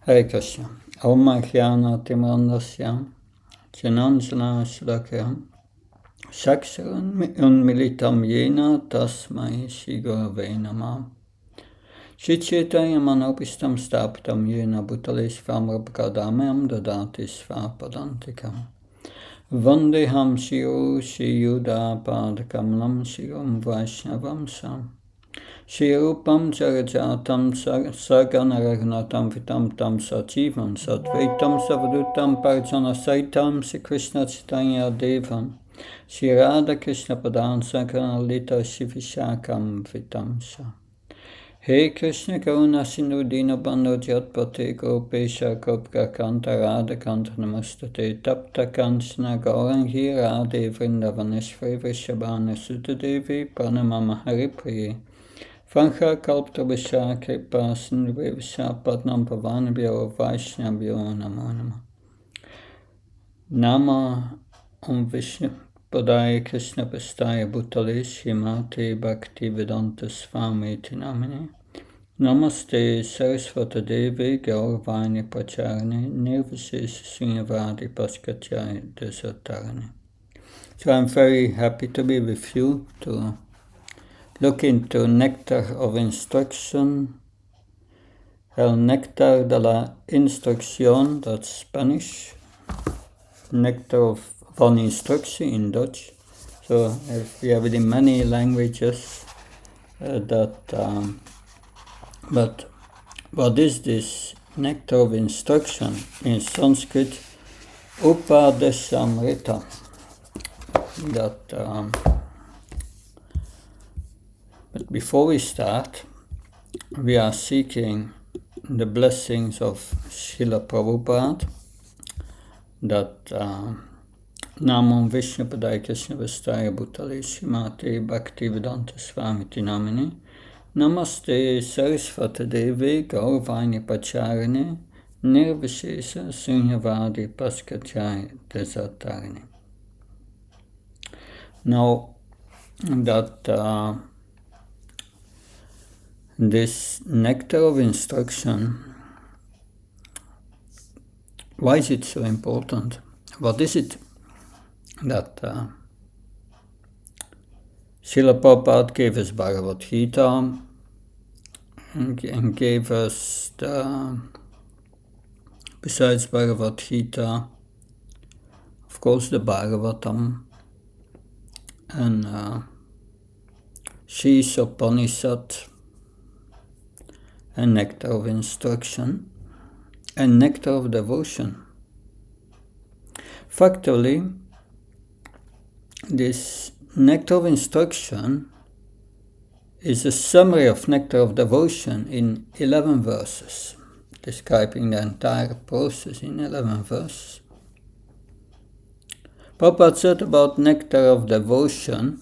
Hare Krishna. Om Jnana Timrandasya Jananjana Shlakaya Saksharan Unmilitam Yena Tasmai Shri Gurave Namah. Shri Chaitanya Manopistam Stapitam Yena Bhutale Svamrabhakadamyam Dadati Svapadantikam Vandeham Shiro Shri Yuda Padakamalam Shirom Vaishnavam Sam Shri Rupam Jarajatam Sagana Raghunatam Vitam Tam Sachivam Satvaitam Savadutam Parjana Saitam Shri Krishna Chaitanya Devam Shri Radha Krishna Padan Sankara Lita Shivishakam Vitam Sha He Krishna Karuna Sindhu Dina Bandhu Jatpate Gopesha Gopka Kanta Radha Kanta Namastate Tapta Kanchana Gaurangi Radhe Vrindavaneshwari Vrishabhana Sutadevi Pranamama Haripriye Vancha Kalptabhasha Kripa Sindhuvesha Padnam Pavanabhyo Vaishnavyo Namo Namo Nama Om Vishnu Padaya Krishna Pastaya Bhutale Shrimate Bhakti Vedanta Swami Namine Namaste Saraswata Devi Gauravani Pacharane Nirvishesha Srinyavadi Paskachaya Desatarane. So I'm very happy to be with you to look into Nectar of Instruction, El Nectar de la Instrucción, that's Spanish, Nectar van Instructie in Dutch. So if we have it in many languages, but what is this Nectar of Instruction? In Sanskrit, Upadeshamrita. But before we start, we are seeking the blessings of Srila Prabhupada, that Namam Vishnu Padaya Krishna Vastaya Bhutale Shrimate Bhakti Vedanta Swami Namini Namaste Saraswata Devi Gauravani Pacharane Nirvishesha Sunyavadi Paskachaya Desatarane. Now that this Nectar of Instruction, why is it so important? What is it that Srila Prabhupada gave us Bhagavad Gita and gave us besides Bhagavad Gita, of course, the Bhagavatam and Sri Upanishad and Nectar of Instruction and Nectar of Devotion. Factually, this Nectar of Instruction is a summary of Nectar of Devotion in 11 verses, describing the entire process in 11 verses. Prabhupada said about Nectar of Devotion,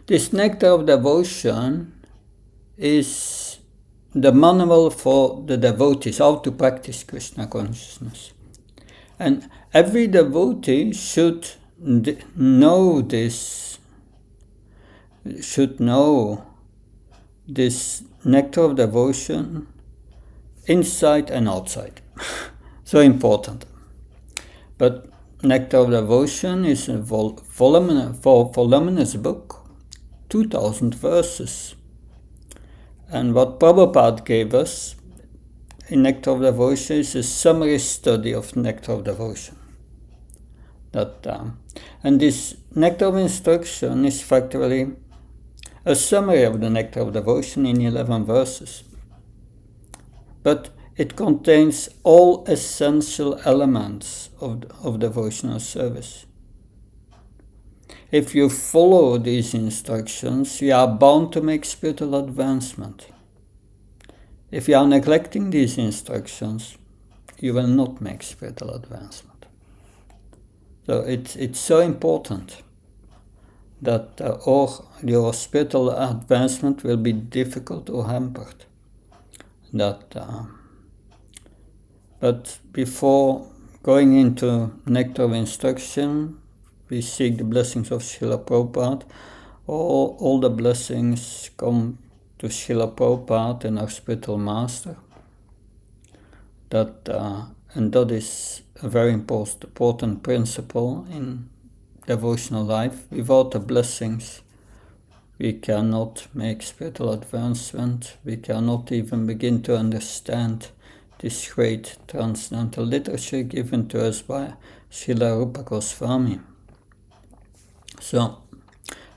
this Nectar of Devotion is the manual for the devotees, how to practice Krishna consciousness. And every devotee should know this Nectar of Devotion inside and outside. So important. But Nectar of Devotion is a voluminous book, 2000 verses. And what Prabhupada gave us in Nectar of Devotion is a summary study of Nectar of Devotion. And this Nectar of Instruction is factually a summary of the Nectar of Devotion in 11 verses. But it contains all essential elements of devotional service. If you follow these instructions, you are bound to make spiritual advancement. If you are neglecting these instructions, you will not make spiritual advancement. So it's so important that your spiritual advancement will be difficult or hampered. But before going into Nectar of Instruction, we seek the blessings of Srila Prabhupada. All the blessings come to Srila Prabhupada and our spiritual master. and that is a very important principle in devotional life. Without the blessings, we cannot make spiritual advancement. We cannot even begin to understand this great transcendental literature given to us by Srila Rupa Goswami. So,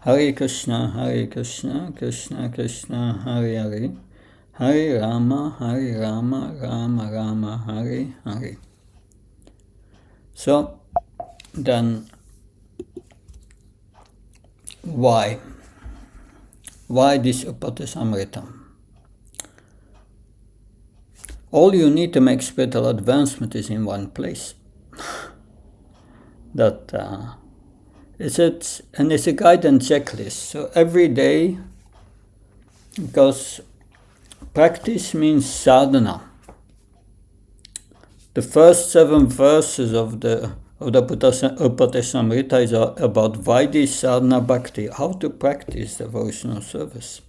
Hare Krishna, Krishna Krishna, Hare Hare, Hare Rama, Rama Rama, Hare Hare. So, then, why? Why this Upadesamrita? All you need to make spiritual advancement is in one place. It's a guide and checklist. So every day, because practice means sadhana. The first 7 verses of the Upadesamrita is about Vaidhi sadhana bhakti, how to practice devotional service.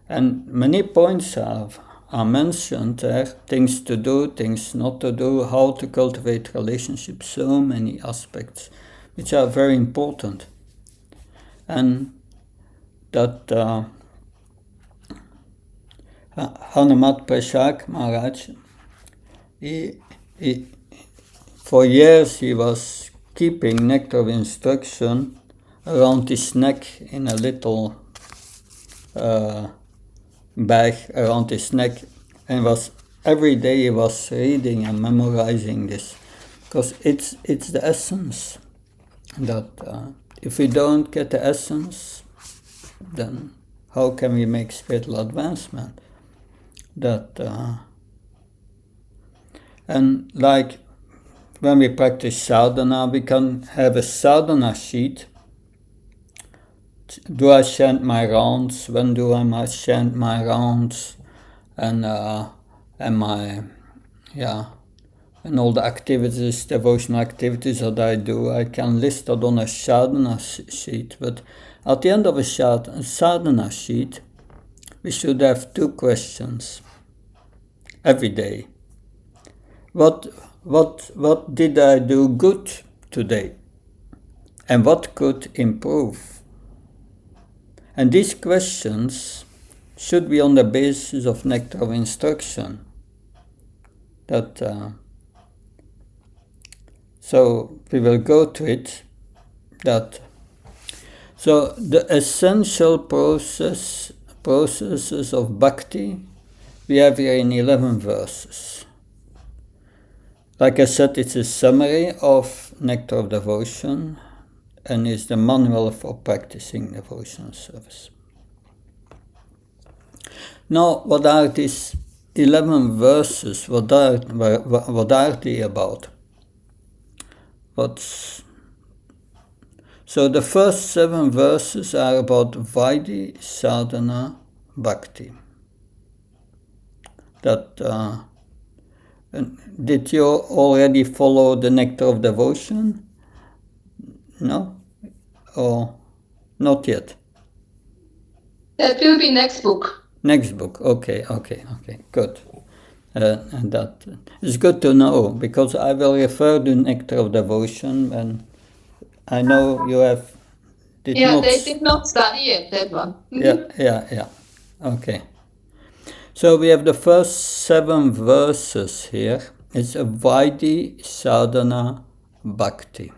And many points are mentioned there, things to do, things not to do, how to cultivate relationships, so many aspects which are very important. And that Hanumat Prashak Maharaj, for years he was keeping nectar of instruction around his neck in a little bag around his neck, and every day he was reading and memorizing this, because it's the essence. That if we don't get the essence, then how can we make spiritual advancement? And like when we practice sadhana, we can have a sadhana sheet. Do I chant my rounds? When do I chant my rounds? And all the activities, devotional activities that I do, I can list that on a sadhana sheet. But at the end of a sadhana sheet, we should have 2 questions every day. What did I do good today? And what could improve? And these questions should be on the basis of nectar of instruction. So we will go to it. So the essential processes of bhakti we have here in 11 verses. Like I said, it's a summary of nectar of devotion and is the manual for practicing devotional service. Now, what are these 11 verses? What are they about? So the first 7 verses are about Vaidhi sadhana bhakti. Did you already follow the nectar of devotion? No? Or not yet? That will be next book. Next book, okay, good. And that is good to know, because I will refer to nectar of devotion, and I know you have They did not study yet, that one. Yeah. Okay. So we have the first 7 verses here. It's a Vaidhi sadhana bhakti.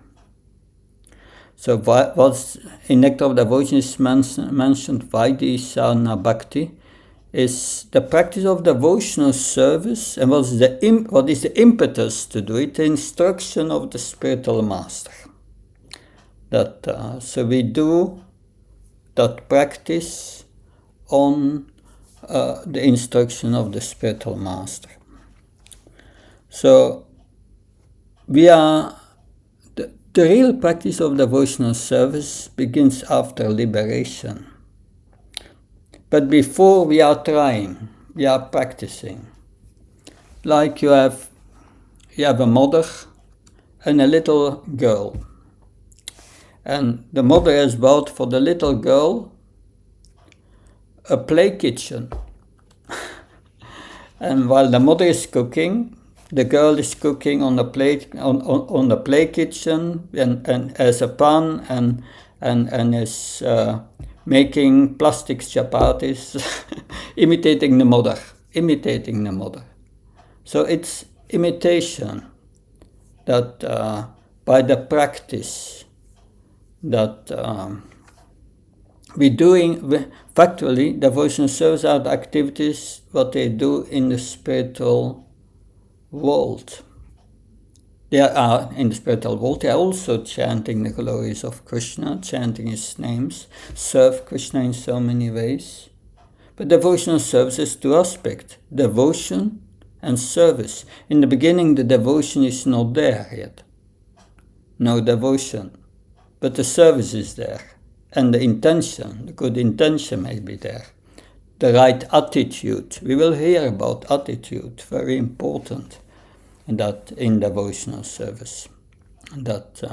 So what's in nectar of devotion is mentioned, Vaidhi sadhana bhakti, is the practice of devotional service, and what is the impetus to do it? The instruction of the spiritual master. So we do that practice on the instruction of the spiritual master. So the real practice of devotional service begins after liberation. But before, we are trying, we are practicing. Like you have a mother and a little girl. And the mother has bought for the little girl a play kitchen. and while the mother is cooking, the girl is cooking on the play kitchen and as a pan and is making plastic chapatis, imitating the mother. So it's imitation that by the practice that we're doing. Factually, devotional service are the activities what they do in the spiritual world. They are in the spiritual world. They are also chanting the glories of Krishna, chanting his names, serve Krishna in so many ways. But devotional service is two aspects: devotion and service. In the beginning, the devotion is not there yet. No devotion, but the service is there. And the intention, the good intention may be there. The right attitude. We will hear about attitude, very important in devotional service. Because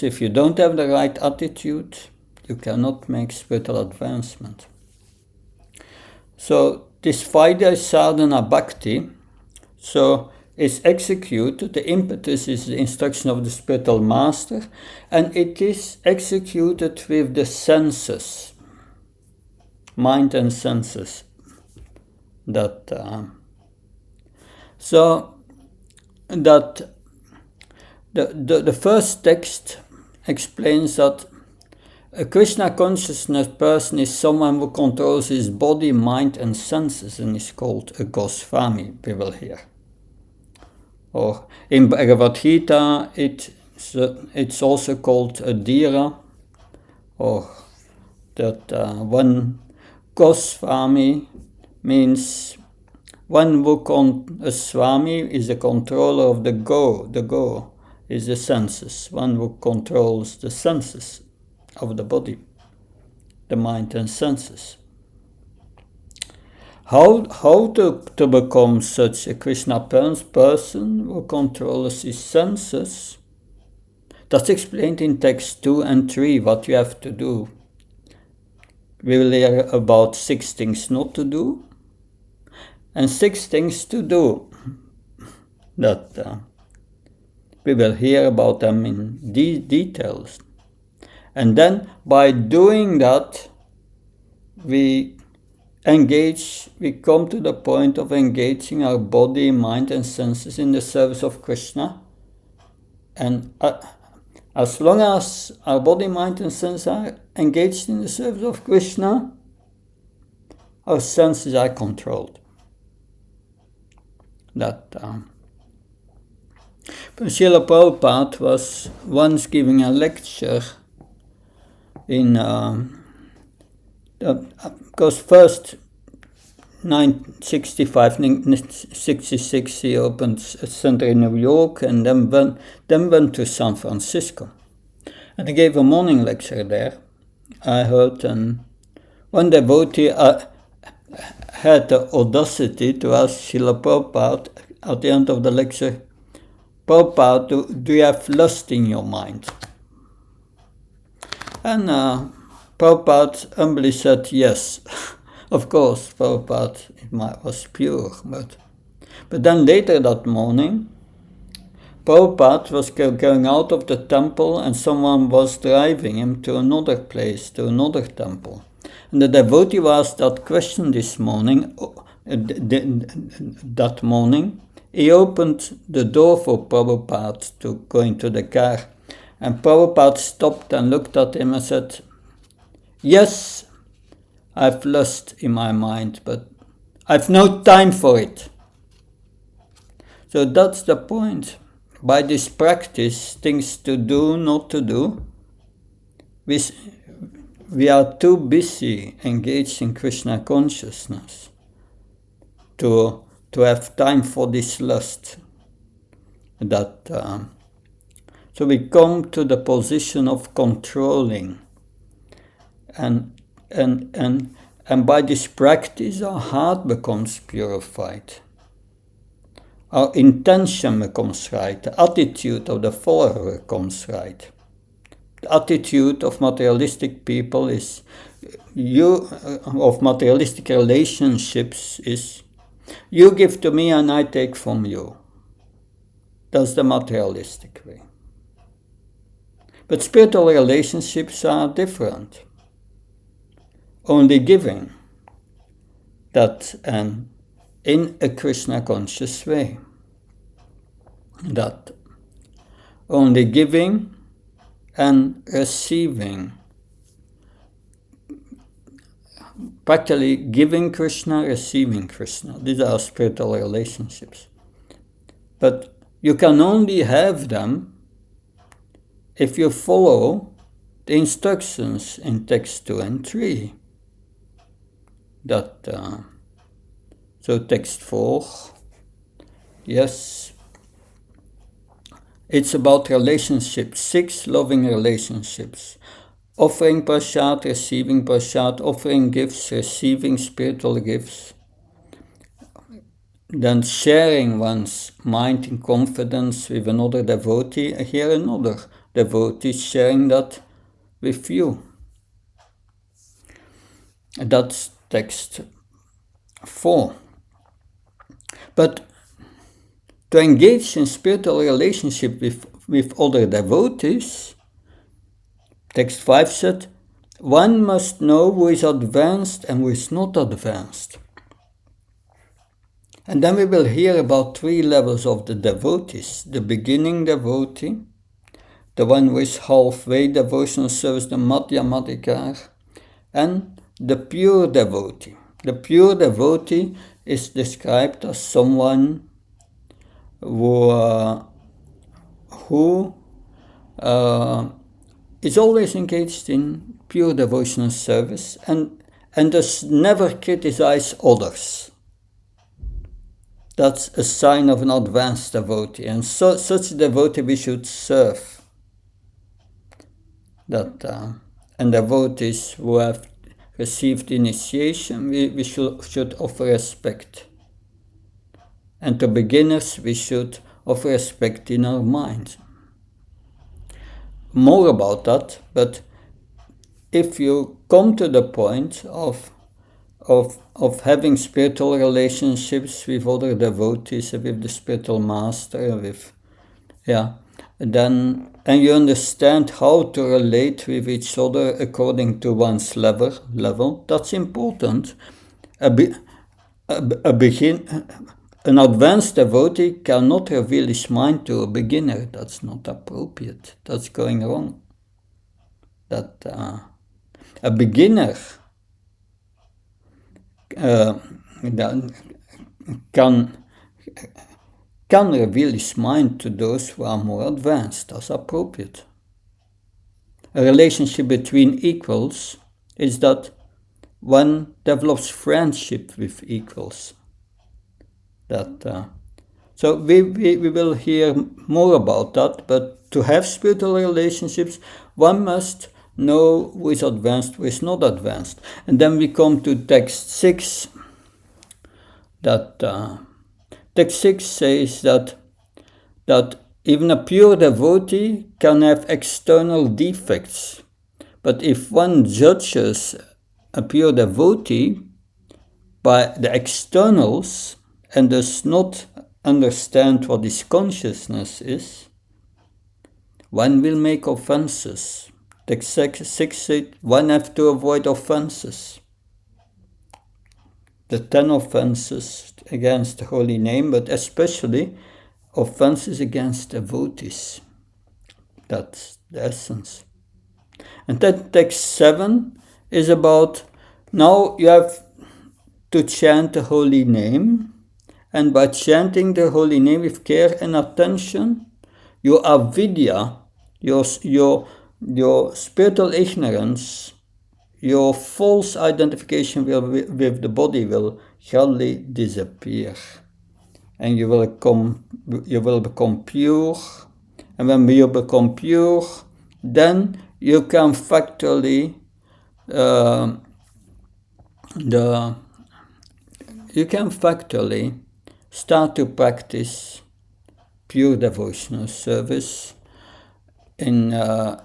if you don't have the right attitude, you cannot make spiritual advancement. So this Vaidya sadhana bhakti, so is executed, the impetus is the instruction of the spiritual master, and it is executed with the senses, mind and senses. So that the first text explains that a Krishna consciousness person is someone who controls his body, mind and senses and is called a Goswami, we will hear. Or in Bhagavad Gita, it's also called a Dhira, or that one Goswami means one who a Swami is a controller of the go. The go is the senses. One who controls the senses of the body, the mind and senses. How to become such a Krishna person who controls his senses? That's explained in text 2 and 3, what you have to do. We will hear about 6 things not to do and 6 things to do. That we will hear about them in details. And then by doing that, we come to the point of engaging our body, mind and senses in the service of Krishna. And as long as our body, mind and senses are engaged in the service of Krishna, our senses are controlled. Srila Prabhupada was once giving a lecture in because first 1965-66 he opened a center in New York and then went to San Francisco. And he gave a morning lecture there. I heard, and one devotee had the audacity to ask Srila Prabhupada at the end of the lecture, Prabhupada, do you have lust in your mind? And Prabhupada humbly said yes. Of course, Prabhupada was pure. But then later that morning, Prabhupada was going out of the temple and someone was driving him to another place, to another temple. And the devotee who asked that question this morning, he opened the door for Prabhupada to go into the car. And Prabhupada stopped and looked at him and said, yes, I've lust in my mind, but I've no time for it. So that's the point. By this practice, things to do, not to do, we are too busy engaged in Krishna consciousness to have time for this lust. So we come to the position of controlling, and by this practice our heart becomes purified. Our intention becomes right. The attitude of the follower becomes right. The attitude of materialistic people of materialistic relationships is You give to me and I take from you. That's the materialistic way. But spiritual relationships are different. Only giving. That and in a Krishna conscious way. That only giving and receiving. Practically giving Krishna, receiving Krishna. These are spiritual relationships. But you can only have them if you follow the instructions in text 2 and 3. So text 4, yes, it's about relationships, 6 loving relationships. Offering prasad, receiving prasad, offering gifts, receiving spiritual gifts. Then sharing one's mind in confidence with another devotee, here another devotee sharing that with you. That's text 4. But to engage in spiritual relationship with other devotees, text 5 said, one must know who is advanced and who is not advanced. And then we will hear about 3 levels of the devotees. The beginning devotee, the one who is halfway devotional service, the Madhyamadikar, and the pure devotee. The pure devotee is described as someone who is always engaged in pure devotional service and does never criticize others. That's a sign of an advanced devotee, and such a devotee we should serve. And devotees who have received initiation, we should offer respect. And to beginners, we should offer respect in our minds. More about that, but if you come to the point of having spiritual relationships with other devotees, with the spiritual master, then and you understand how to relate with each other according to one's level, that's important. An advanced devotee cannot reveal his mind to a beginner. That's not appropriate. That's going wrong. A beginner can reveal his mind to those who are more advanced. That's appropriate. A relationship between equals is that one develops friendship with equals. So we will hear more about that, but to have spiritual relationships, one must know who is advanced, who is not advanced. And then we come to text 6. Text 6 says that even a pure devotee can have external defects. But if one judges a pure devotee by the externals and does not understand what his consciousness is, one will make offenses. Text 6 says one has to avoid offenses. The 10 offenses against the holy name, but especially offenses against devotees. That's the essence. And then text 7 is about, now you have to chant the holy name, and by chanting the holy name with care and attention, your avidya, your spiritual ignorance, your false identification with the body will gradually disappear, and you will become pure. And when you become pure, then you can factually start to practice pure devotional service in a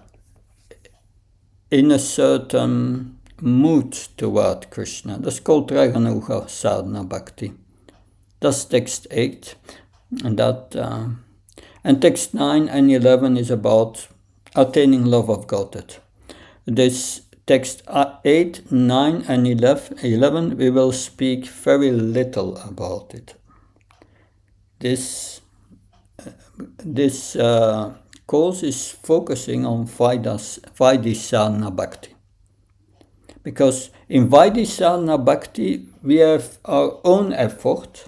certain mood toward Krishna. That's called Raganuga Sadhana Bhakti. That's text 8. And text 9 and 11 is about attaining love of Godhead. This text 8, 9 and 11 we will speak very little about it. This course is focusing on Vaidhi Bhakti. Because in Vaidhi Bhakti we have our own effort.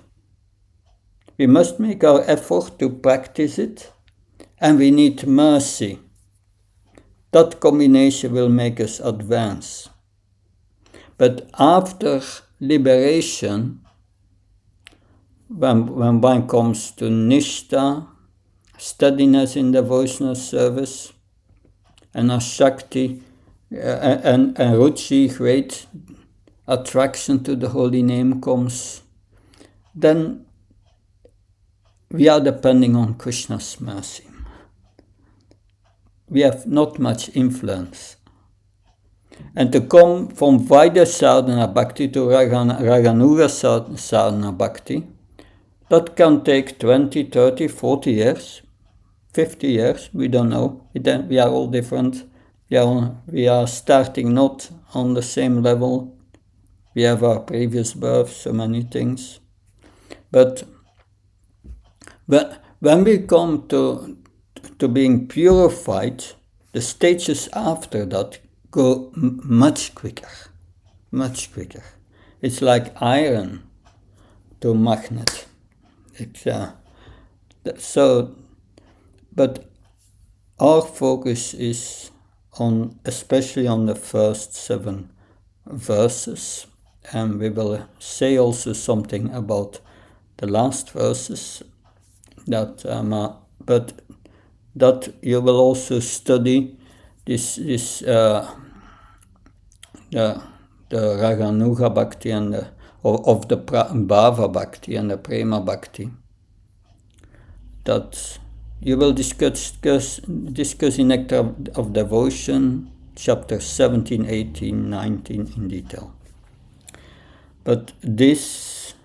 We must make our effort to practice it, and we need mercy. That combination will make us advance. But after liberation, when one comes to Nishtha, steadiness in devotional service, and Ashakti and Ruchi, great attraction to the holy name comes, then we are depending on Krishna's mercy. We have not much influence. And to come from Vaidhi Sadhana Bhakti to Raganuga Sadhana Bhakti, that can take 20, 30, 40 years, 50 years, we don't know. We are all different. We are starting not on the same level. We have our previous birth, so many things. But when we come to being purified, the stages after that go much quicker. It's like iron to magnet. But our focus is especially on the first 7 verses, and we will say also something about the last verses. But that you will also study the Raganuga Bhakti and the Bhava Bhakti and the Prema Bhakti. That you will discuss in Nectar of Devotion, chapter 17, 18, 19 in detail. But this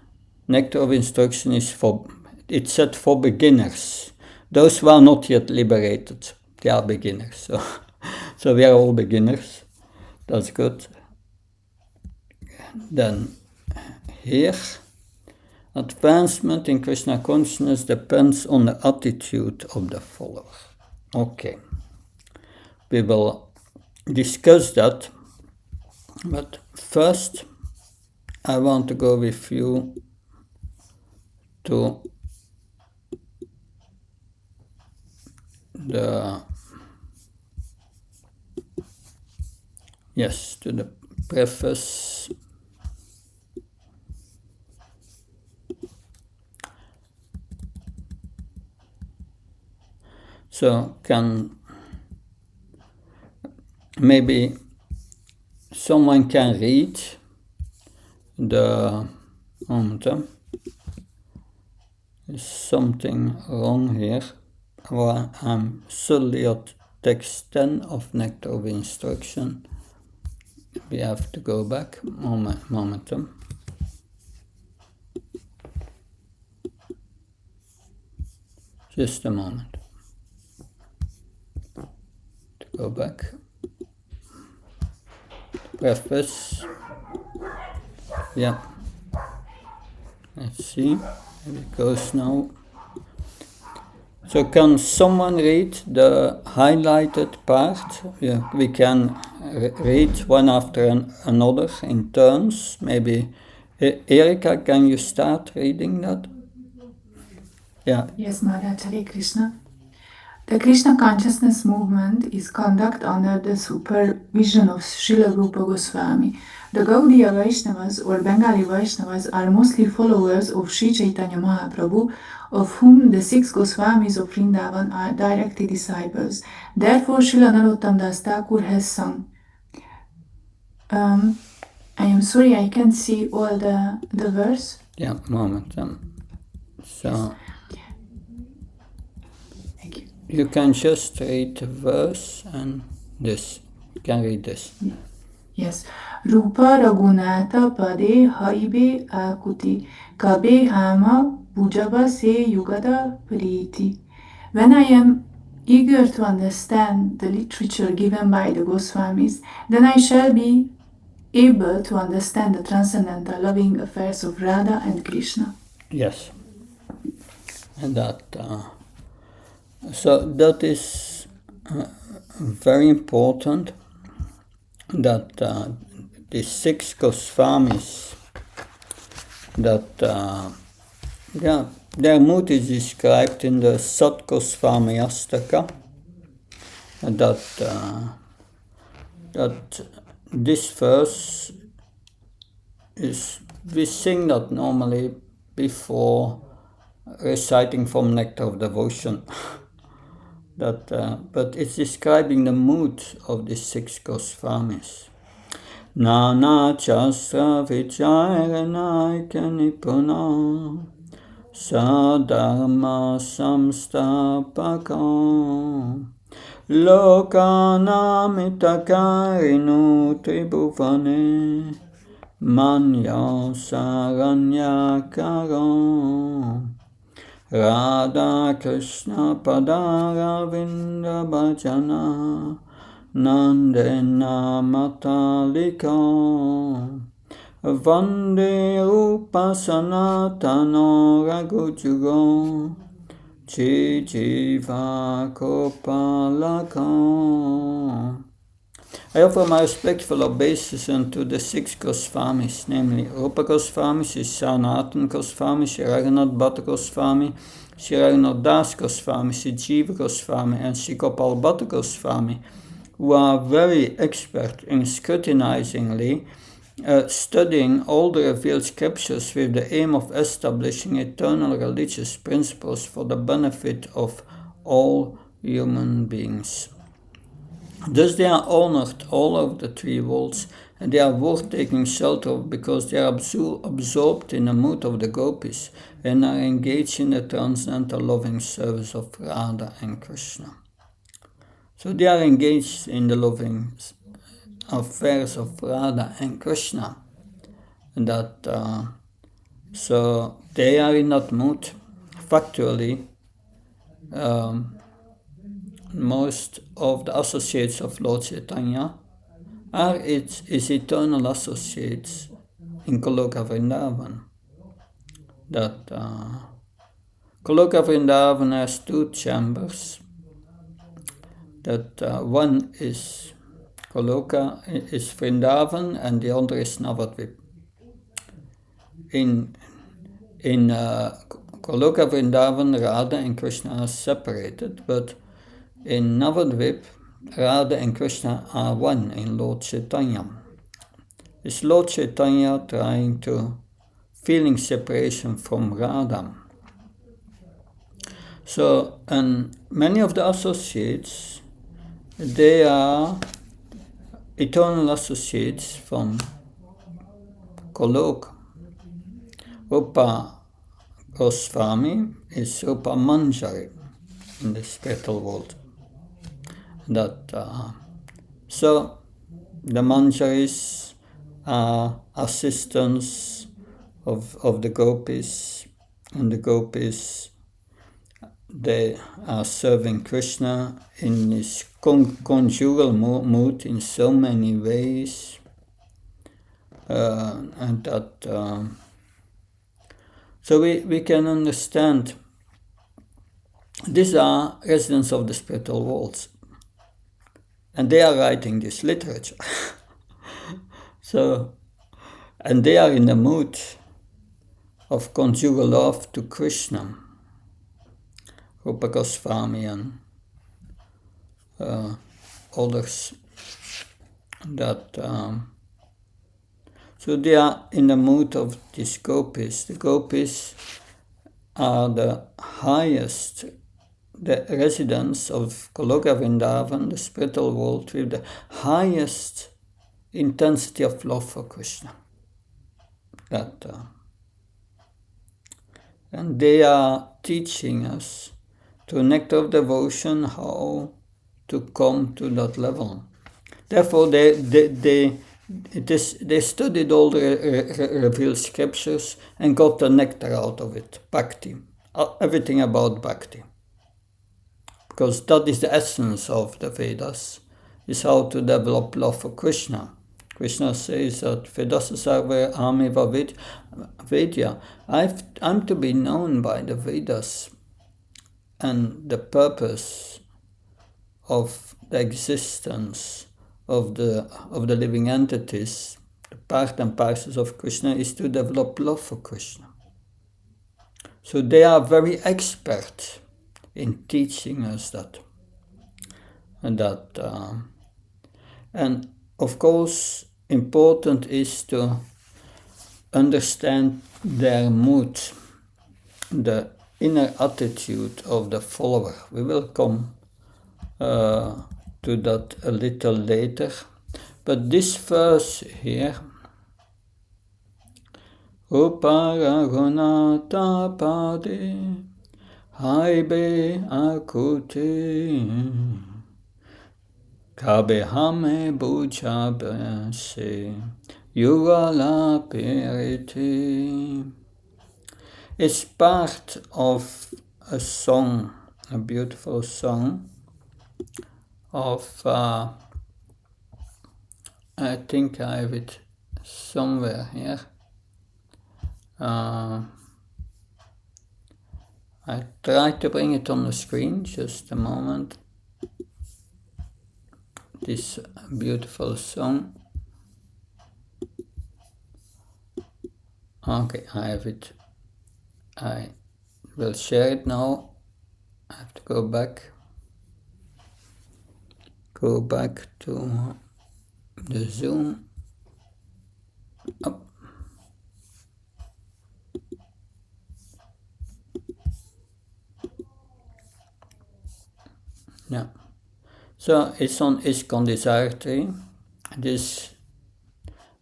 Nectar of Instruction it's set for beginners. Those who are not yet liberated, they are beginners. So we are all beginners. That's good. Then here, advancement in Krishna consciousness depends on the attitude of the follower. Okay. We will discuss that. But first, I want to go with you to the preface. So maybe someone can read the There's something wrong here. Well, I'm solely at text 10 of Nectar of Instruction. We have to go back. Momentum. Just a moment. To go back. Preface. Yeah. Let's see. Here it goes now. So can someone read the highlighted part? Yeah, we can read one after another in turns. Maybe Erika, can you start reading that? Yeah. Yes, Maharaj. Hare Krishna. The Krishna consciousness movement is conducted under the supervision of Srila Rupa Goswami. The Gaudiya Vaishnavas or Bengali Vaishnavas are mostly followers of Sri Chaitanya Mahaprabhu, of whom the 6 Goswamis of Vrindavan are directly disciples. Therefore, Srila Narottam Das Thakur has sung. I am sorry, I can't see all the verse. Yeah, moment. So Thank you. You can just read the verse and this. You can read this. Yes. Rupa Raghunatha Pade Haibe Akuti Kabe Hama Bujaba Se Yugada Priti. When I am eager to understand the literature given by the Goswamis, then I shall be able to understand the transcendental loving affairs of Radha and Krishna. Yes. And that, so that is very important, that the 6 Goswamis, that their mood is described in the Sat Goswami Astaka, that this verse is, we sing that normally before reciting from Nectar of Devotion. But it's describing the mood of the 6 Goswamis. Nana Chasra Vicharanaika Nipuna Sadharma Samstapaka Lokanamitakarinu Tribhuvane Manya Saranyakaro Radha Krishna Padara Vinda Bhajana Nandena Matalika Vande Rupa Sanatano Raghujugo Chijiva Kopalaka. I offer my respectful obeisance to the 6 Goswamis, namely Rupa Goswami, Sri Sanatana Goswami, Sri Raghunath Bhatta Goswami, Sri Raghunath Das Goswami, Sri Jiva Goswami, and Sri Gopal Bhatta Goswami, who are very expert in scrutinizingly studying all the revealed scriptures with the aim of establishing eternal religious principles for the benefit of all human beings. Thus they are honored all over the 3 worlds, and they are worth taking shelter of because they are absorbed in the mood of the gopis and are engaged in the transcendental loving service of Radha and Krishna. So they are engaged in the loving affairs of Radha and Krishna, and that so they are in that mood. Factually, most of the associates of Lord Chaitanya are his eternal associates in Goloka Vrindavan. That Goloka Vrindavan has 2 chambers. That one is Goloka is Vrindavan and the other is Navadvip. In Goloka Vrindavan, Radha and Krishna are separated, but in Navadvip, Radha and Krishna are one in Lord Chaitanya. Is Lord Chaitanya trying to feeling separation from Radha? So, and many of the associates, they are eternal associates from Goloka. Rupa Goswami is Rupa Manjari in the spiritual world. That so the Manjaris are assistants of the gopis, and the gopis, they are serving Krishna in his conjugal mood in so many ways, and that so we can understand these are residents of the spiritual worlds, and they are writing this literature. So, and they are in the mood of conjugal love to Krishna. Rupa Goswami and others, that so they are in the mood of these gopis. The gopis are the highest, the residents of Goloka Vrindavan, the spiritual world, with the highest intensity of love for Krishna. That and they are teaching us through nectar of devotion how to come to that level. Therefore, they they studied all the revealed scriptures and got the nectar out of it, Bhakti, everything about Bhakti. Because that is the essence of the Vedas, is how to develop love for Krishna. Krishna says that Vedasa sarva amiva vedya. I'm to be known by the Vedas and the purpose of the existence of the living entities, the part and parcels of Krishna, is to develop love for Krishna. So they are very expert in teaching us that. And of course, important is to understand their mood, the inner attitude of the follower. We will come to that a little later. But this verse here, Uparagunata pade haibe akute kabe hame bujabe se yugala perite. It's part of a song, a beautiful song of, I think I have it somewhere here. I try to bring it on the screen, just a moment. This beautiful song. Okay, I have it. I will share it now. I have to go back to the Zoom. Up. Yeah. So it's on ISKCON Desire Tree. This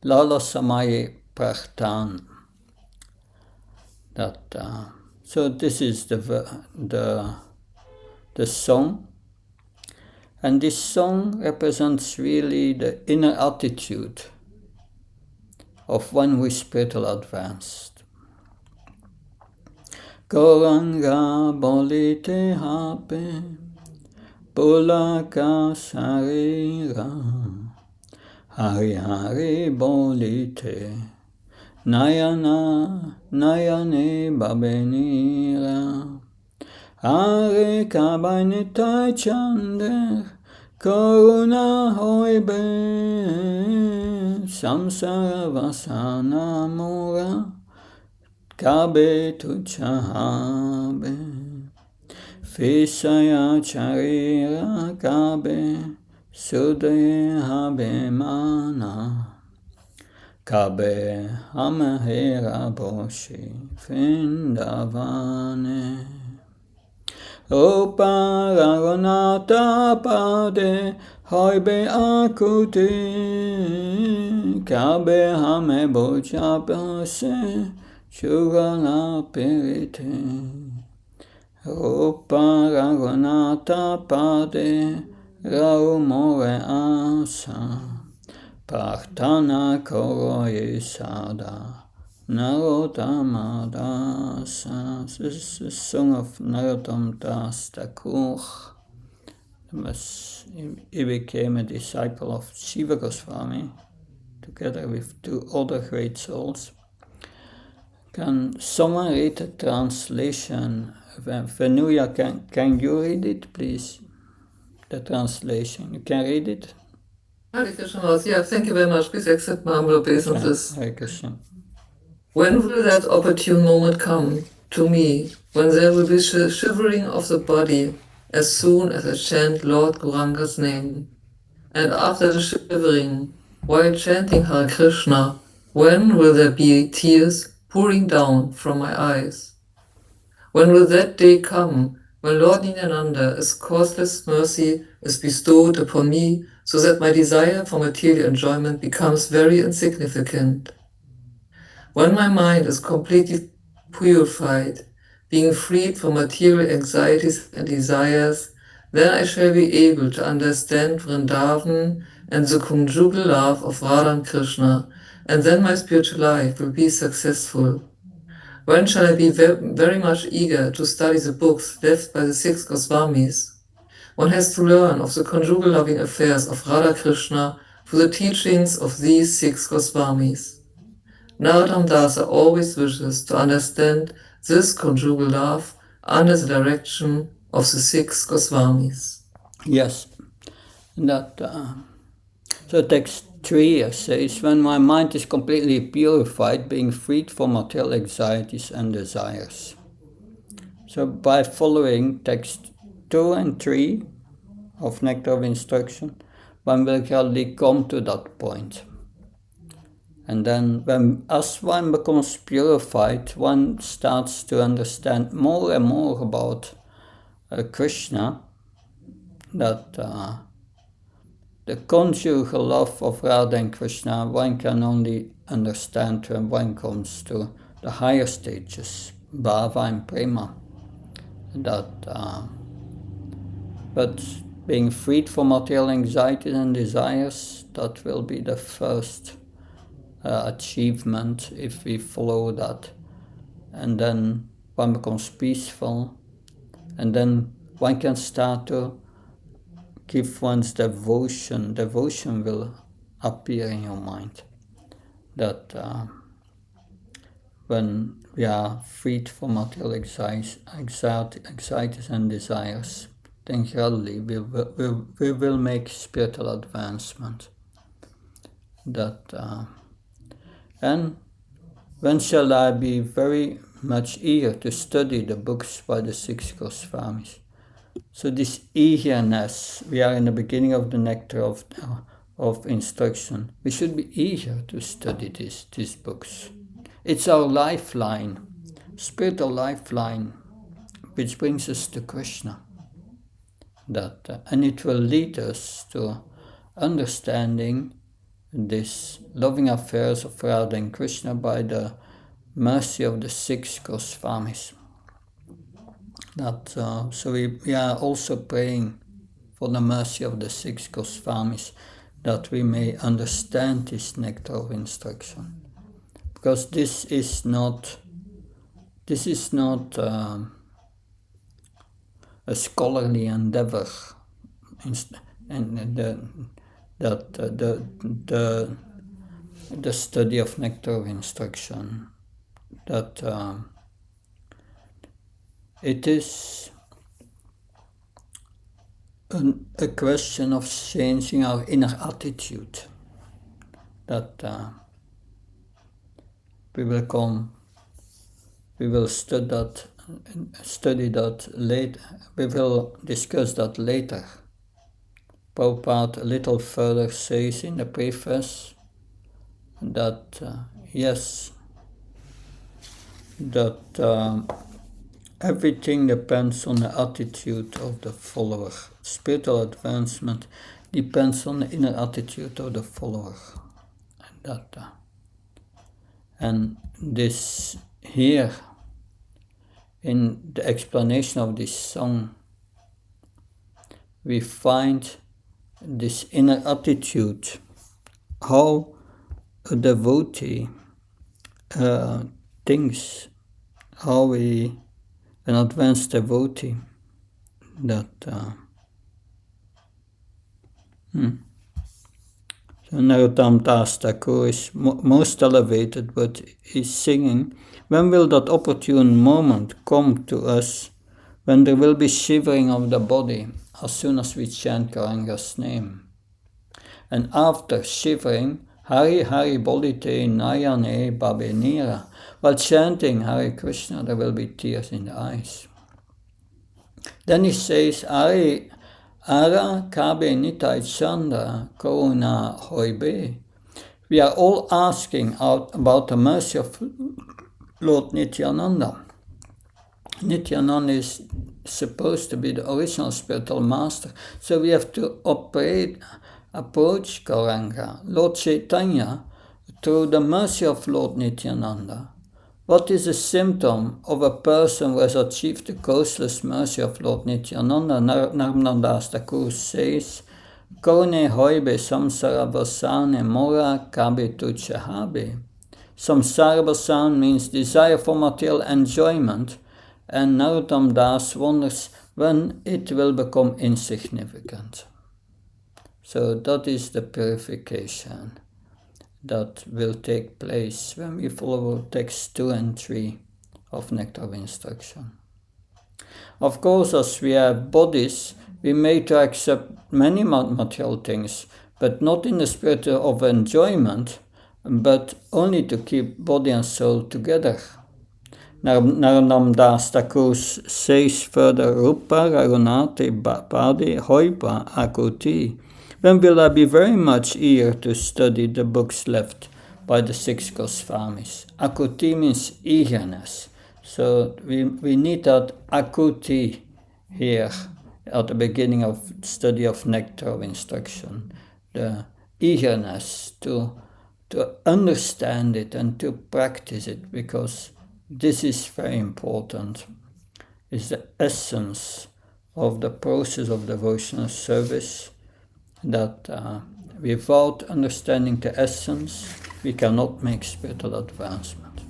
Lala Samaye Prarthan. So this is the song, and this song represents really the inner attitude of one who is spiritual advanced. Goranga bolite hape Bolaka sarira Hari hari bolite Nayana nayane babenira Hare kabanitai chander Koruna hoibe Samsara vasana mura Kabe tuchahabe Fisaya charira kabe Sude habe mana Kabe hamahera boshi Vindavane Opa ragonata pade Hoibe akute Kabe hame bocha bose Shugala perite Opa ragonata pade Rau more asa Partana koro yesada Narottam Dasa. This is the song of Narottam Das Thakur. He became a disciple of Shiva Goswami together with two other great souls. Can someone read the translation? Venuya, can you read it, please? The translation. You can read it? Hare Krishna. Yeah, thank you very much. Please accept my humble obeisances. Hare Krishna. When will that opportune moment come to me, when there will be shivering of the body as soon as I chant Lord Gauranga's name? And after the shivering, while chanting Hare Krishna, when will there be tears pouring down from my eyes? When will that day come, when Lord Nityananda's causeless mercy is bestowed upon me, so that my desire for material enjoyment becomes very insignificant? When my mind is completely purified, being freed from material anxieties and desires, then I shall be able to understand Vrindavan and the conjugal love of Radha and Krishna, and then my spiritual life will be successful. When shall I be very much eager to study the books left by the 6 Goswamis? One has to learn of the conjugal loving affairs of Radha Krishna through the teachings of these 6 Goswamis. Narottam Dasa always wishes to understand this conjugal love under the direction of the 6 Goswamis. Yes, that. So text 3 says, when my mind is completely purified, being freed from material anxieties and desires. So by following text 2 and 3 of Nectar of Instruction, one will gradually come to that point. And then as one becomes purified, one starts to understand more and more about Krishna, that the conjugal love of Radha and Krishna one can only understand when one comes to the higher stages, Bhava and Prema. But being freed from material anxieties and desires, that will be the first achievement if we follow that. And then one becomes peaceful, and then one can start to give one's devotion. Devotion will appear in your mind. That when we are freed from material anxieties and desires, then gradually we will make spiritual advancement. And when shall I be very much eager to study the books by the 6 Goswamis? So this eagerness, we are in the beginning of the nectar of instruction. We should be eager to study these books. It's our lifeline, spiritual lifeline, which brings us to Krishna. And it will lead us to understanding this loving affairs of Radha and Krishna by the mercy of the 6 Goswamis. So we are also praying for the mercy of the 6 Goswamis, that we may understand this nectar of instruction. Because this is not a scholarly endeavor, and the study of nectar of instruction. It is a question of changing our inner attitude. We will study that later. We will discuss that later. Prabhupada a little further says in the preface that everything depends on the attitude of the follower. Spiritual advancement depends on the inner attitude of the follower. And this here, in the explanation of this song, we find this inner attitude, how a devotee thinks, how an advanced devotee, So Narottam Das Thakur is most elevated, but he's singing, when will that opportune moment come to us, when there will be shivering of the body as soon as we chant Gauranga's name? And after shivering, Hari Hari Bolite Nayane Babenira, while chanting Hare Krishna, there will be tears in the eyes. Then he says, Ari Ara Kabe Nitai Chanda Koruna Hoibe. We are all asking about the mercy of Lord Nityananda. Nityananda is supposed to be the original spiritual master, so we have to approach Gauranga, Lord Chaitanya, through the mercy of Lord Nityananda. What is a symptom of a person who has achieved the causeless mercy of Lord Nityananda? Narottam Das Thakur says Kone hoibe samsara vasane mora kabe tuchahabe. Samsara vasan means desire for material enjoyment, and Narottam Das wonders when it will become insignificant. So that is the purification that will take place when we follow text 2 and 3 of Nectar of Instruction. Of course, as we have bodies, we may to accept many material things, but not in the spirit of enjoyment, but only to keep body and soul together. Narottam Das Thakur says further, Rupa Raghunate Pade Hoipa Akuti. When will I be very much eager to study the books left by the 6 Goswamis? Akuti means eagerness. So we need that akuti here at the beginning of study of Nectar of Instruction. The eagerness to understand it and to practice it, because this is very important. It's the essence of the process of devotional service, that without understanding the essence, we cannot make spiritual advancement.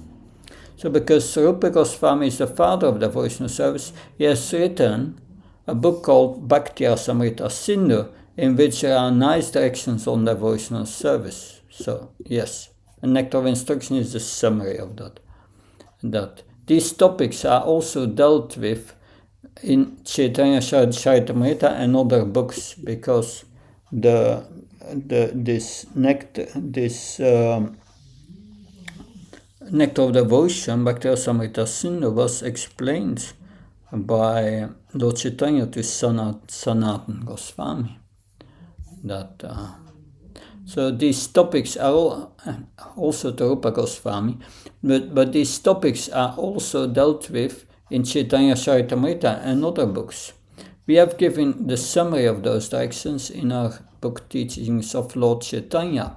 So because Rupa Goswami is the father of devotional service, he has written a book called Bhakti Rasamrita Sindhu, in which there are nice directions on devotional service. So yes, a Nectar of Instruction is the summary of that. These topics are also dealt with in Chaitanya Charitamrita and other books, because this Nectar of Devotion, Bhakti Rasamrita Sindhu, was explained by Lord Chaitanya to Sanatan Goswami. So these topics are also to Rupa Goswami, but these topics are also dealt with in Chaitanya Charitamrita and other books. We have given the summary of those directions in our book Teachings of Lord Chaitanya.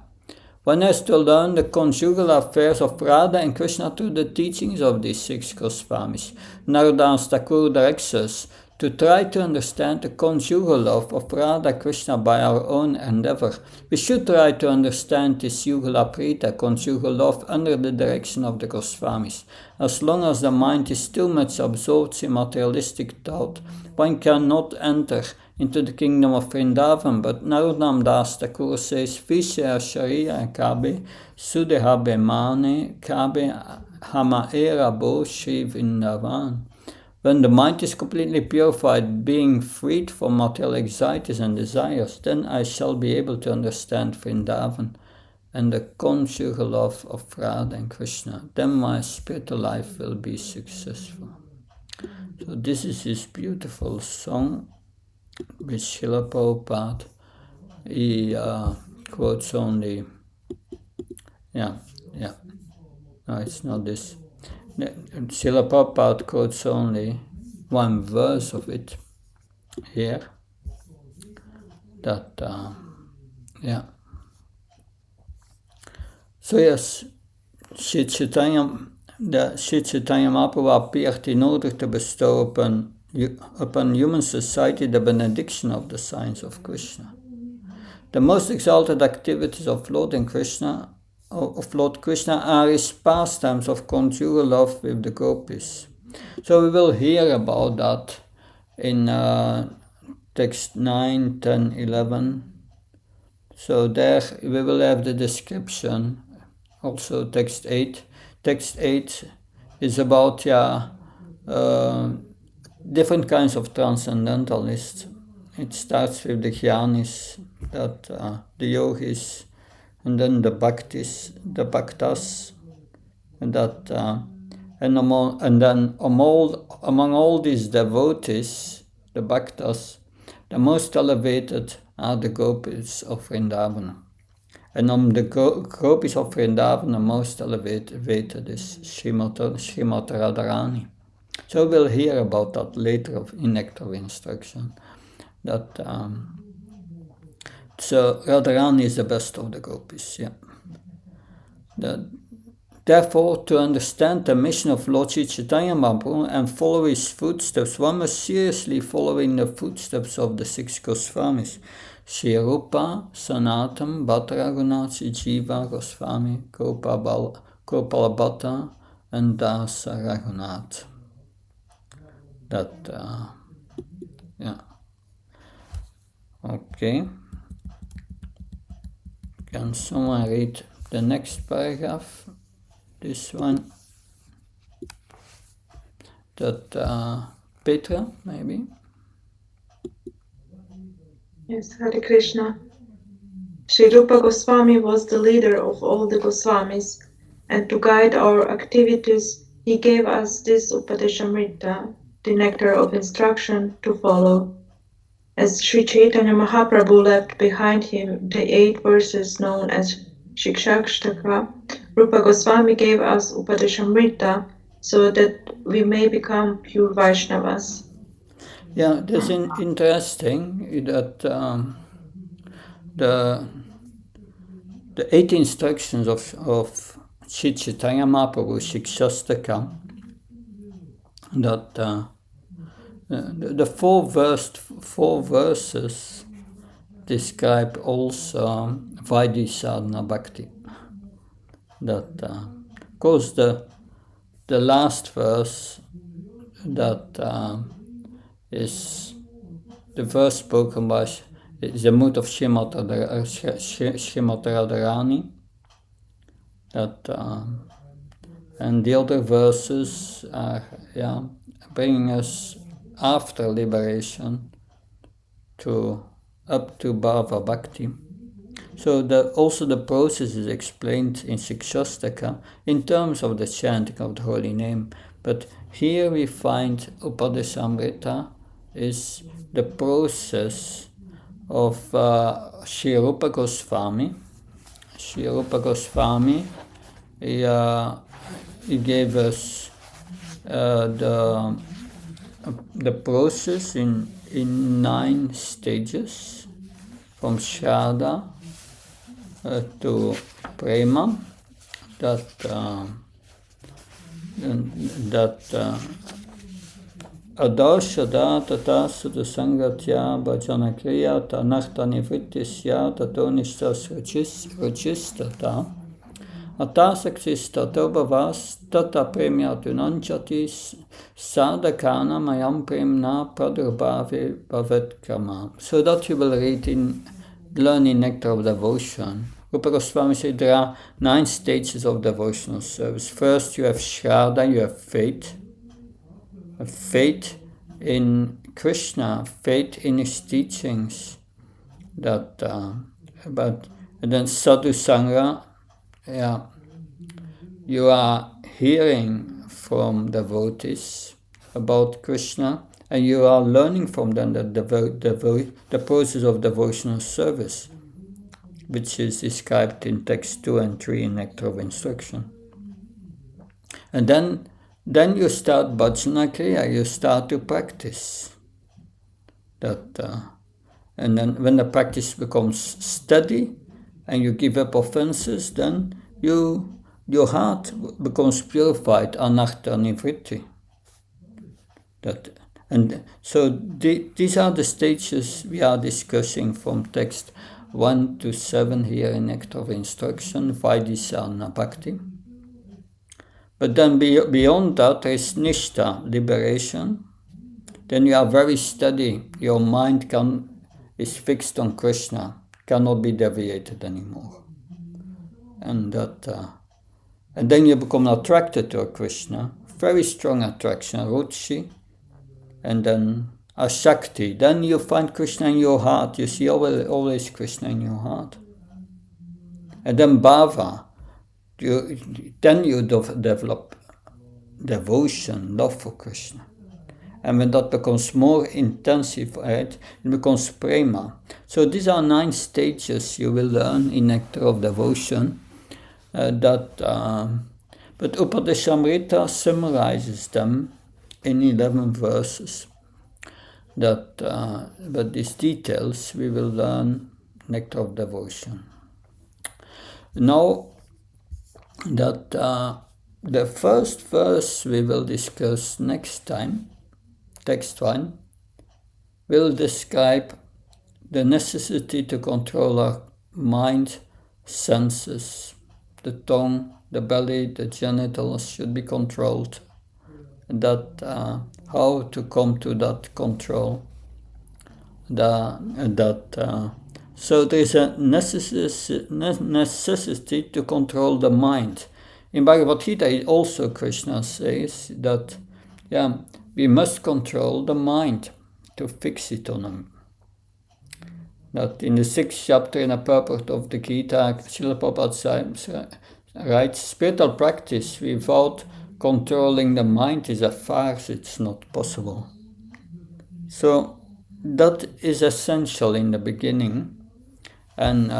One has to learn the conjugal affairs of Radha and Krishna through the teachings of these 6 Goswamis. Narottam Das Thakur directs us to try to understand the conjugal love of Radha Krishna by our own endeavor. We should try to understand this Yugala Prita, conjugal love, under the direction of the Goswamis. As long as the mind is too much absorbed in materialistic thought, one cannot enter into the kingdom of Vrindavan, but Narottam Das Thakur says, Vishaya Sharia Kabe, Sudehabe Mane, Kabe Hamaera Bo Shri Vrindavan. When the mind is completely purified, being freed from material anxieties and desires, then I shall be able to understand Vrindavan and the conjugal love of Radha and Krishna. Then my spiritual life will be successful. So this is his beautiful song with Srila Prabhupada. He quotes only, no, it's not this. Srila Prabhupada quotes only one verse of it here. So yes, Sri Chaitanya Mahaprabhu appeared in order to bestow upon human society the benediction of the signs of Krishna. The most exalted activities of Lord Krishna are his pastimes of conjugal love with the gopis. So we will hear about that in text 9, 10, 11. So there we will have the description, also text 8. Text 8 is about different kinds of transcendentalists. It starts with the jnanis, the yogis, and then the bhaktis, the bhaktas, and then among all these devotees, the bhaktas, the most elevated are the gopis of Vrindavan. And among the gopis of Vrindavan, the most elevated is Srimati Radharani. So we'll hear about that later in Nectar of Instruction. So Radharani is the best of the gopis, Therefore, to understand the mission of Lord Sri Chaitanya Mahaprabhu and follow his footsteps, one must seriously follow in the footsteps of the 6 Goswamis. Shri Rupa Sanatam Bhatta Raghunath Jiva Goswami Gopala Bhatta and Dasa Raghunath. That, yeah. Okay. Can someone read the next paragraph? This one. That, Petra, maybe? Yes, Hare Krishna. Sri Rupa Goswami was the leader of all the Goswamis, and to guide our activities, he gave us this Upadeshamrita, the nectar of instruction, to follow. As Sri Chaitanya Mahaprabhu left behind him the 8 verses known as Shikshashtaka, Rupa Goswami gave us Upadeshamrita so that we may become pure Vaishnavas. Yeah, that's interesting that the 8 instructions of Sri Chaitanya Mahaprabhu, Shikshashtaka, that the 4 verses describe also Vaidhi Sadhana Bhakti. That, of course, the last verse that is the verse spoken by the mood of Srimati Radharani. That, and the other verses are bringing us after liberation up to Bhava Bhakti. So also the process is explained in Shikshashtaka in terms of the chanting of the holy name. But here we find Upadeshamrita is the process of Sri Rupa Goswami. Sri Rupa Goswami, he gave us the process in 9 stages, from Shraddha to Prema, that Adarsha tata sudha sangatya bhajana kriya tanarta nivrittisya tato nishtas rachistata atasaksis tato bhavas tata premyatunanchati sadhakana mayam premna pradurbhave bhavet kama. So that you will read in Learning Nectar of Devotion. Rupa Goswami said there are 9 stages of devotional service. First you have Shraddha, you have faith. Faith in Krishna, faith in his teachings. And then Sadhu Sangha, you are hearing from devotees about Krishna, and you are learning from them the process of devotional service, which is described in text 2 and 3 in Nectar of Instruction. And then you start bhajana kriya, you start to practice. And then when the practice becomes steady and you give up offenses, then your heart becomes purified, anartha nivritti. And so these are the stages we are discussing from text 1 to 7 here in Nectar of Instruction, Vaidhi Sadhana Bhakti. But then beyond that there is Nishtha, liberation. Then you are very steady, your mind is fixed on Krishna, cannot be deviated anymore. And then you become attracted to Krishna, very strong attraction, ruchi. And then Ashakti, then you find Krishna in your heart, you see always Krishna in your heart. And then Bhava, then you develop devotion, love for Krishna. And when that becomes more intensified, it becomes Prema. So these are 9 stages you will learn in Nectar of Devotion. But Upadeshamrita summarizes them in 11 verses. But these details we will learn Nectar of Devotion. Now that the first verse we will discuss next time, text 1, will describe the necessity to control our mind, senses, the tongue, the belly, the genitals should be controlled. That how to come to that control. So there is a necessity to control the mind. In Bhagavad Gita also Krishna says that we must control the mind to fix it on him. That in the 6th chapter in the purport of the Gita, Srila Prabhupada writes, spiritual practice without controlling the mind is a farce, it's not possible. So that is essential in the beginning. And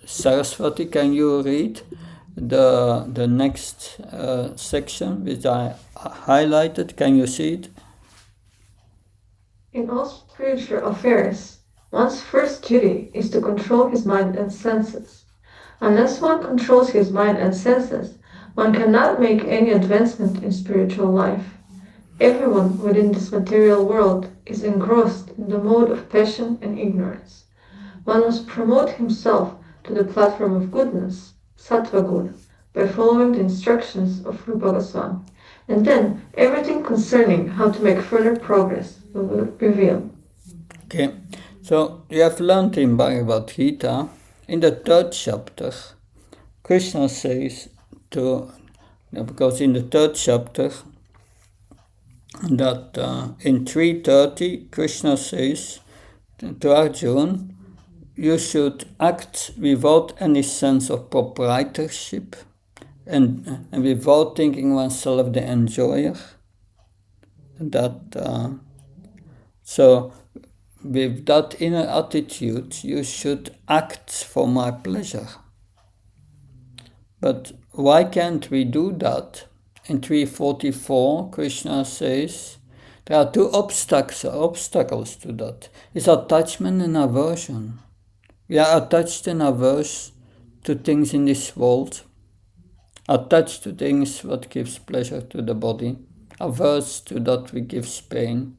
Saraswati, can you read the next section which I highlighted? Can you see it? In all spiritual affairs, one's first duty is to control his mind and senses. Unless one controls his mind and senses, one cannot make any advancement in spiritual life. Everyone within this material world is engrossed in the mode of passion and ignorance. One must promote himself to the platform of goodness, sattva guna, by following the instructions of Rupa Goswami, and then everything concerning how to make further progress will be revealed. Okay, so you have learned in Bhagavad Gita, in the 3rd chapter, Krishna says because in the 3rd chapter, that in 3:30, Krishna says to Arjuna, you should act without any sense of proprietorship and without thinking oneself the enjoyer. So with that inner attitude, you should act for my pleasure. But why can't we do that? In 3:44, Krishna says there are 2 obstacles to that. It's attachment and aversion. We are attached and averse to things in this world, attached to things what gives pleasure to the body, averse to that which gives pain,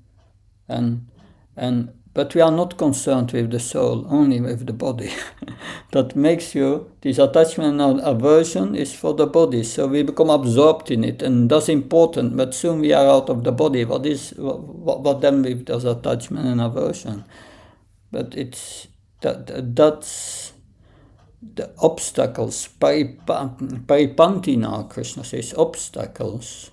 but we are not concerned with the soul, only with the body. That makes this attachment and aversion is for the body, so we become absorbed in it, and that's important, but soon we are out of the body. What then with this attachment and aversion? But it's that's the obstacles. Paripantina, Krishna says, obstacles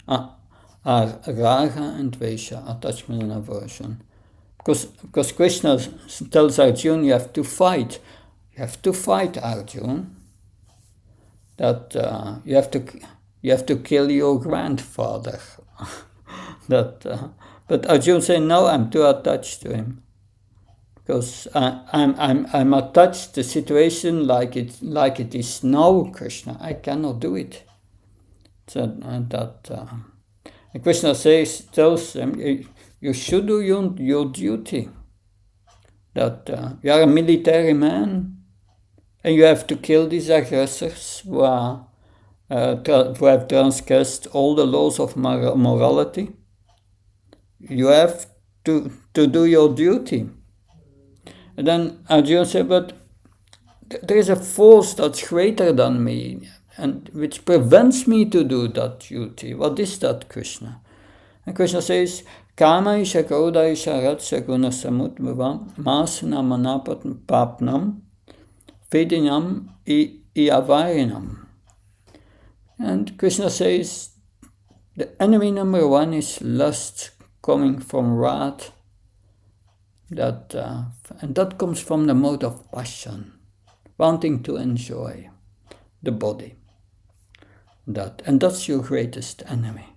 are raga and dvesha, attachment and aversion. Because Krishna tells Arjuna, you have to fight. You have to fight, Arjuna. That you have to kill your grandfather. But Arjuna said, no, I'm too attached to him. Because I'm attached to the situation like it is now, Krishna. I cannot do it. So and Krishna tells them, you should do your duty. That you are a military man, and you have to kill these aggressors who have transgressed all the laws of morality. You have to do your duty. And then Arjuna said, but there is a force that's greater than me, and which prevents me to do that duty. What is that, Krishna? And Krishna says, Kama isha krodha isha ratsha guna samudbhava masana manapapnam vedinam iavarinam. And Krishna says, the enemy number 1 is lust coming from wrath. And that comes from the mode of passion, wanting to enjoy the body. And that's your greatest enemy.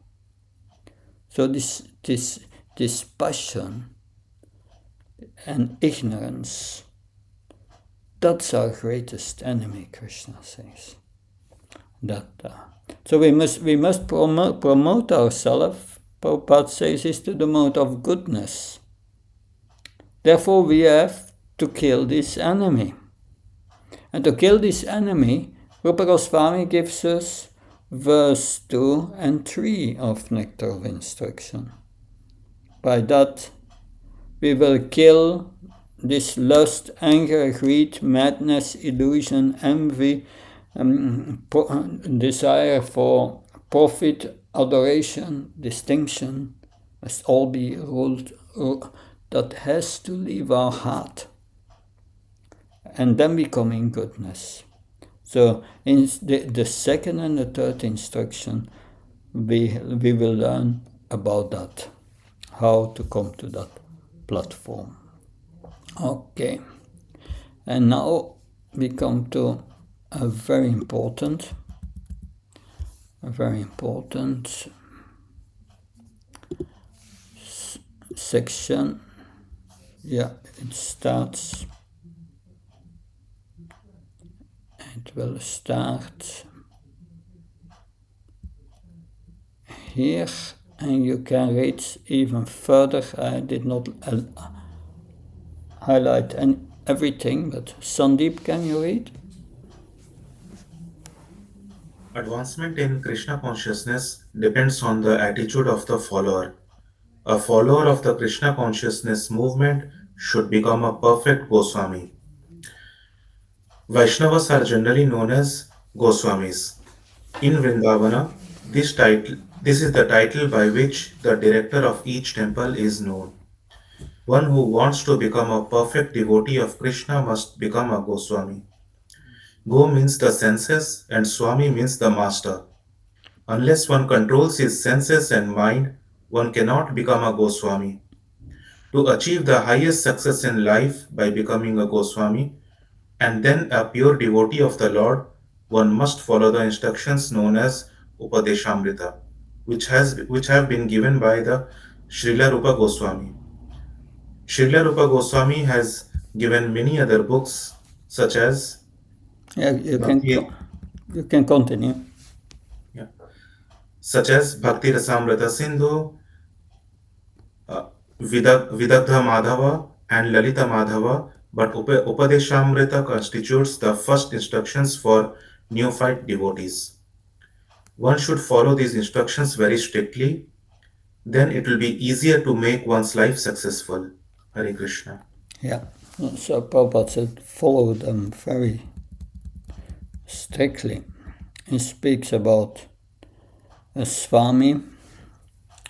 So this passion and ignorance, that's our greatest enemy, Krishna says. So we must promote ourselves, Prabhupada says, is to the mode of goodness. Therefore we have to kill this enemy. And to kill this enemy, Rupa Goswami gives us verse 2 and 3 of Nectar of Instruction. by that we will kill this lust, anger, greed, madness, illusion, envy, desire for profit, adoration, distinction, must all be ruled. That has to leave our heart. And then we come in goodness. So in the second and the third instruction, we will learn about that, how to come to that platform. Okay, and now we come to a very important section. Yeah, it starts. It will start here, and you can read even further. I did not highlight everything, but Sandeep, can you read? Advancement in Krishna consciousness depends on the attitude of the follower. A follower of the Krishna consciousness movement should become a perfect Goswami. Vaishnavas are generally known as Goswamis. In Vrindavana, this is the title by which the director of each temple is known. One who wants to become a perfect devotee of Krishna must become a Goswami. Go means the senses and Swami means the master. Unless one controls his senses and mind, one cannot become a Goswami. To achieve the highest success in life by becoming a Goswami and then a pure devotee of the Lord, one must follow the instructions known as Upadeshamrita, which have been given by the Srila Rupa Goswami. Srila Rupa Goswami has given many other books such as You can continue. Such as Bhakti Rasamrita Sindhu, Vidagdha Madhava and Lalita Madhava, but Upadeshamrita constitutes the first instructions for neophyte devotees. One should follow these instructions very strictly, then it will be easier to make one's life successful. Hare Krishna. Yeah, so Prabhupada said follow them very strictly. He speaks about a Swami,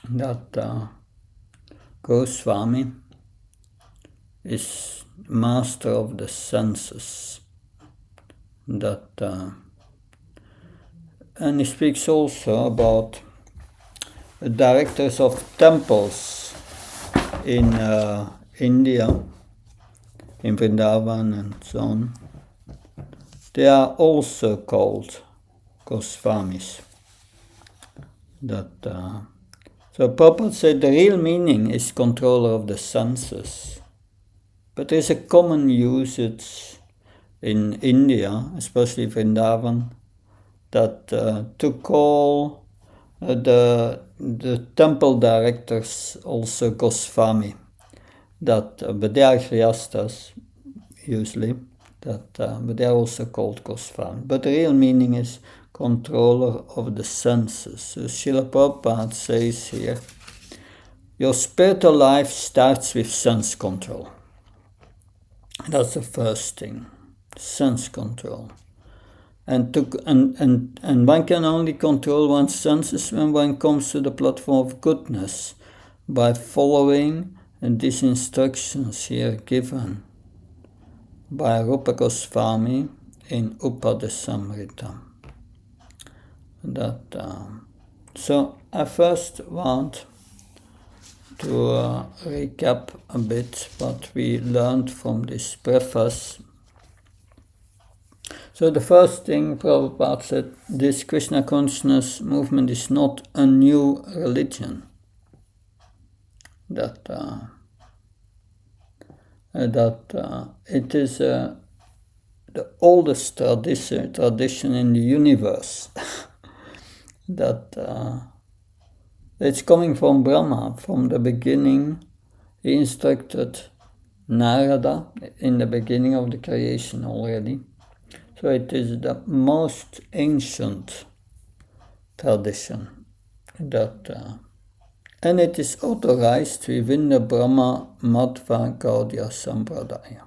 that Goswami is master of the senses. And he speaks also about directors of temples in India, in Vrindavan and so on. They are also called Goswamis. So Prabhupada said the real meaning is controller of the senses. But there is a common usage in India, especially Vrindavan, that to call the temple directors also Goswami, but they are Grihasthas usually, but they are also called Goswami. But the real meaning is controller of the senses. So Srila Prabhupada says here, your spiritual life starts with sense control. That's the first thing, sense control. And one can only control one's senses when one comes to the platform of goodness by following these instructions here given by Rupa Goswami in Upadeshamrita. So I first want to recap a bit what we learned from this preface. So the first thing Prabhupada said, this Krishna consciousness movement is not a new religion. It is the oldest tradition in the universe. It's coming from Brahma. From the beginning, he instructed Narada in the beginning of the creation already. So it is the most ancient tradition that and it is authorized within the Brahma Madhva Gaudiya Sampradaya.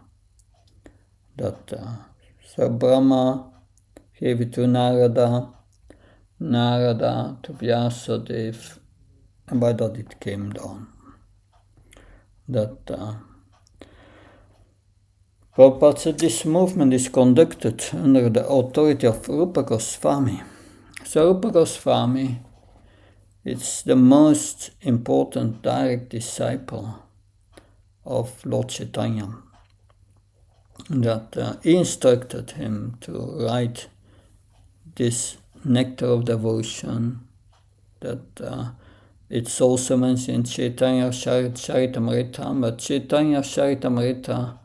So Brahma gave it to Narada, Narada to Vyasadeva, and by that it came down. Prabhupada said this movement is conducted under the authority of Rupa Goswami. So Rupa Goswami is the most important direct disciple of Lord Chaitanya. He instructed him to write this nectar of devotion, it's also mentioned in Chaitanya Charitamrita, but Chaitanya Charitamrita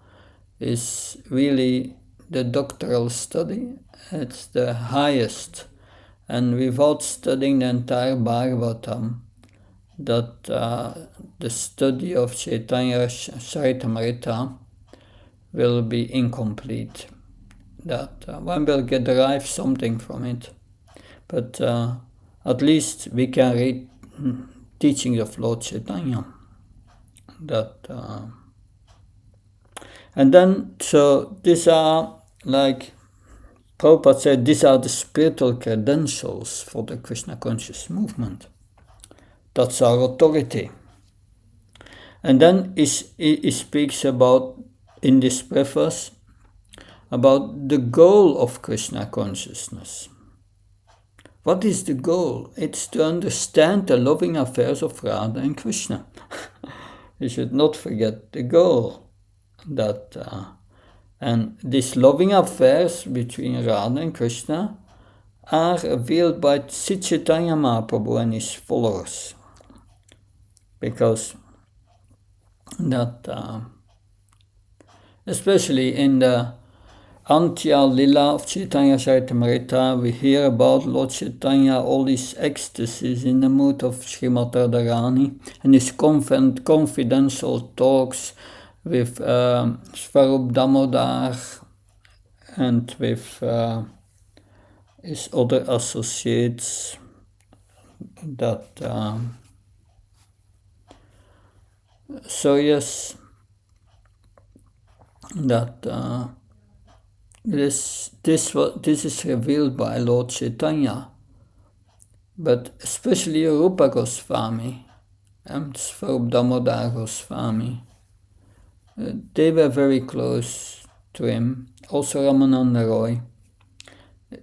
is really the doctoral study. It's the highest, and without studying the entire Bhagavatam, the study of Chaitanya Charitamrita will be incomplete. One will derive something from it, but at least we can read teachings of Lord Chaitanya. And then, so these are, like Prabhupada said, these are the spiritual credentials for the Krishna conscious movement. That's our authority. And then he speaks about, in this preface, about the goal of Krishna consciousness. What is the goal? It's to understand the loving affairs of Radha and Krishna. We should not forget the goal. And these loving affairs between Radha and Krishna are revealed by Sri Chaitanya Mahaprabhu and his followers. Because especially in the Antya Lila of Chaitanya Charitamrita, we hear about Lord Chaitanya, all his ecstasies in the mood of Srimati Radharani, and his confidential talks with Svarup Damodar and with his other associates. So yes, this is revealed by Lord Chaitanya, but especially Rupa Goswami and Svarup Damodar Goswami. They were very close to him. Also Ramananda Roy.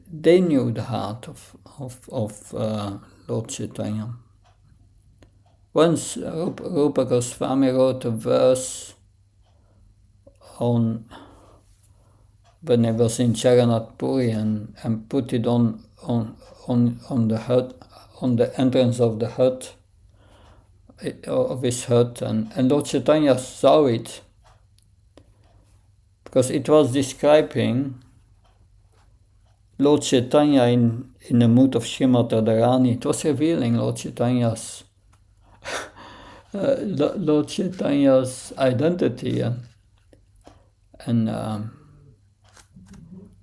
They knew the heart of Lord Chaitanya. Once Rupa Goswami wrote a verse on when I was in Jagannath Puri and put it on the hut, on the entrance of the hut, of his hut, and Lord Chaitanya saw it, because it was describing Lord Chaitanya in the mood of Srimati Radharani. It was revealing Lord Chaitanya's identity, and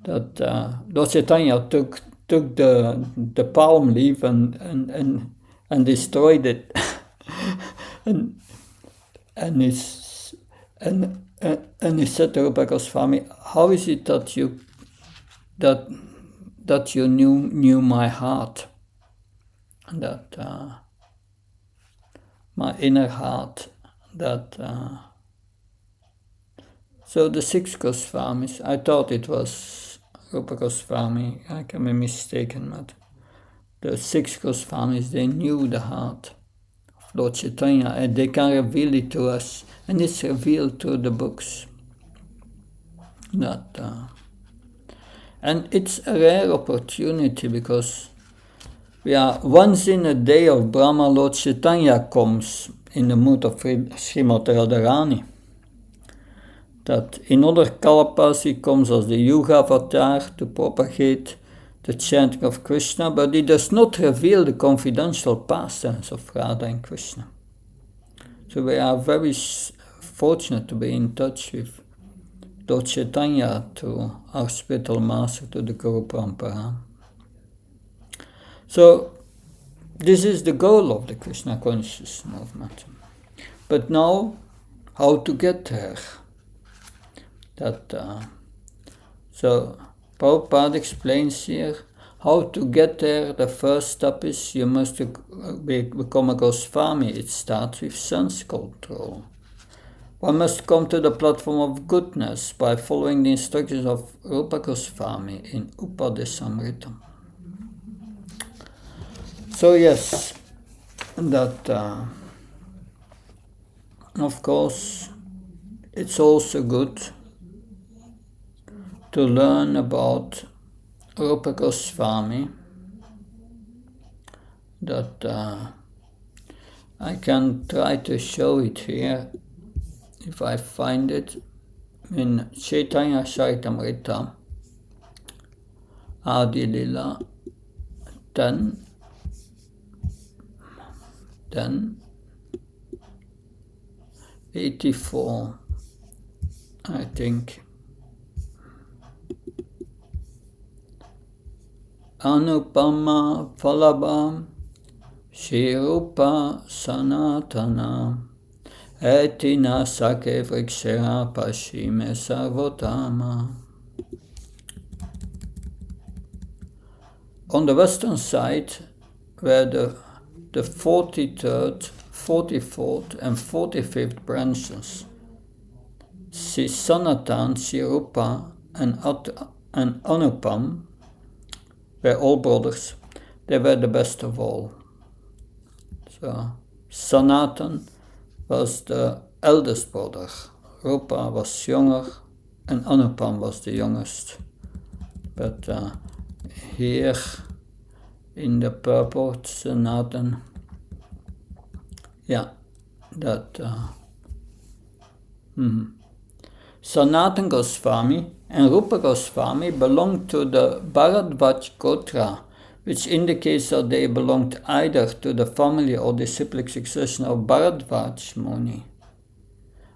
Lord Chaitanya took the palm leaf and destroyed it, and he said to Rupa Goswami, "How is it that you knew my heart, my inner heart, So the 6 Goswamis, I thought it was Rupa Goswami, I can be mistaken, but the 6 Goswamis, they knew the heart of Lord Chaitanya, and they can reveal it to us, and it's revealed through the books. And it's a rare opportunity, because we are once in a day of Brahma, Lord Chaitanya comes in the mood of Srimati Radharani. That in other kalpas he comes as the Yuga avatar to propagate the chanting of Krishna, but he does not reveal the confidential pastimes of Radha and Krishna. So we are very fortunate to be in touch with Lord Chaitanya, to our spiritual master, to the Guru Parampara. So this is the goal of the Krishna conscious movement. But now, how to get there? So Prabhupada explains here how to get there. The first step is you must become a Goswami. It starts with sense control. One must come to the platform of goodness by following the instructions of Rupa Goswami in Upadesamrita. So yes, that of course it's also good to learn about Rupa Goswami, that I can try to show it here if I find it in Chaitanya Charitamrita, Adi Lila 10, 84, I think. Anupama Phalabam Shirupa Sanatana Etina Sake Vrikshera Pashime Sarvotama. On the western side, where the 43rd, 44th and 45th branches, Sri Sanatan, Shirupa and Anupam were all brothers. They were the best of all. So Sanatan was the eldest brother, Rupa was younger, and Anupam was the youngest. But here in the purport, Sanatan, Sanatan Goswami and Rupa Goswami belonged to the Bharadvaj Gotra, which indicates that they belonged either to the family or disciplic succession of Bharadvaj Muni.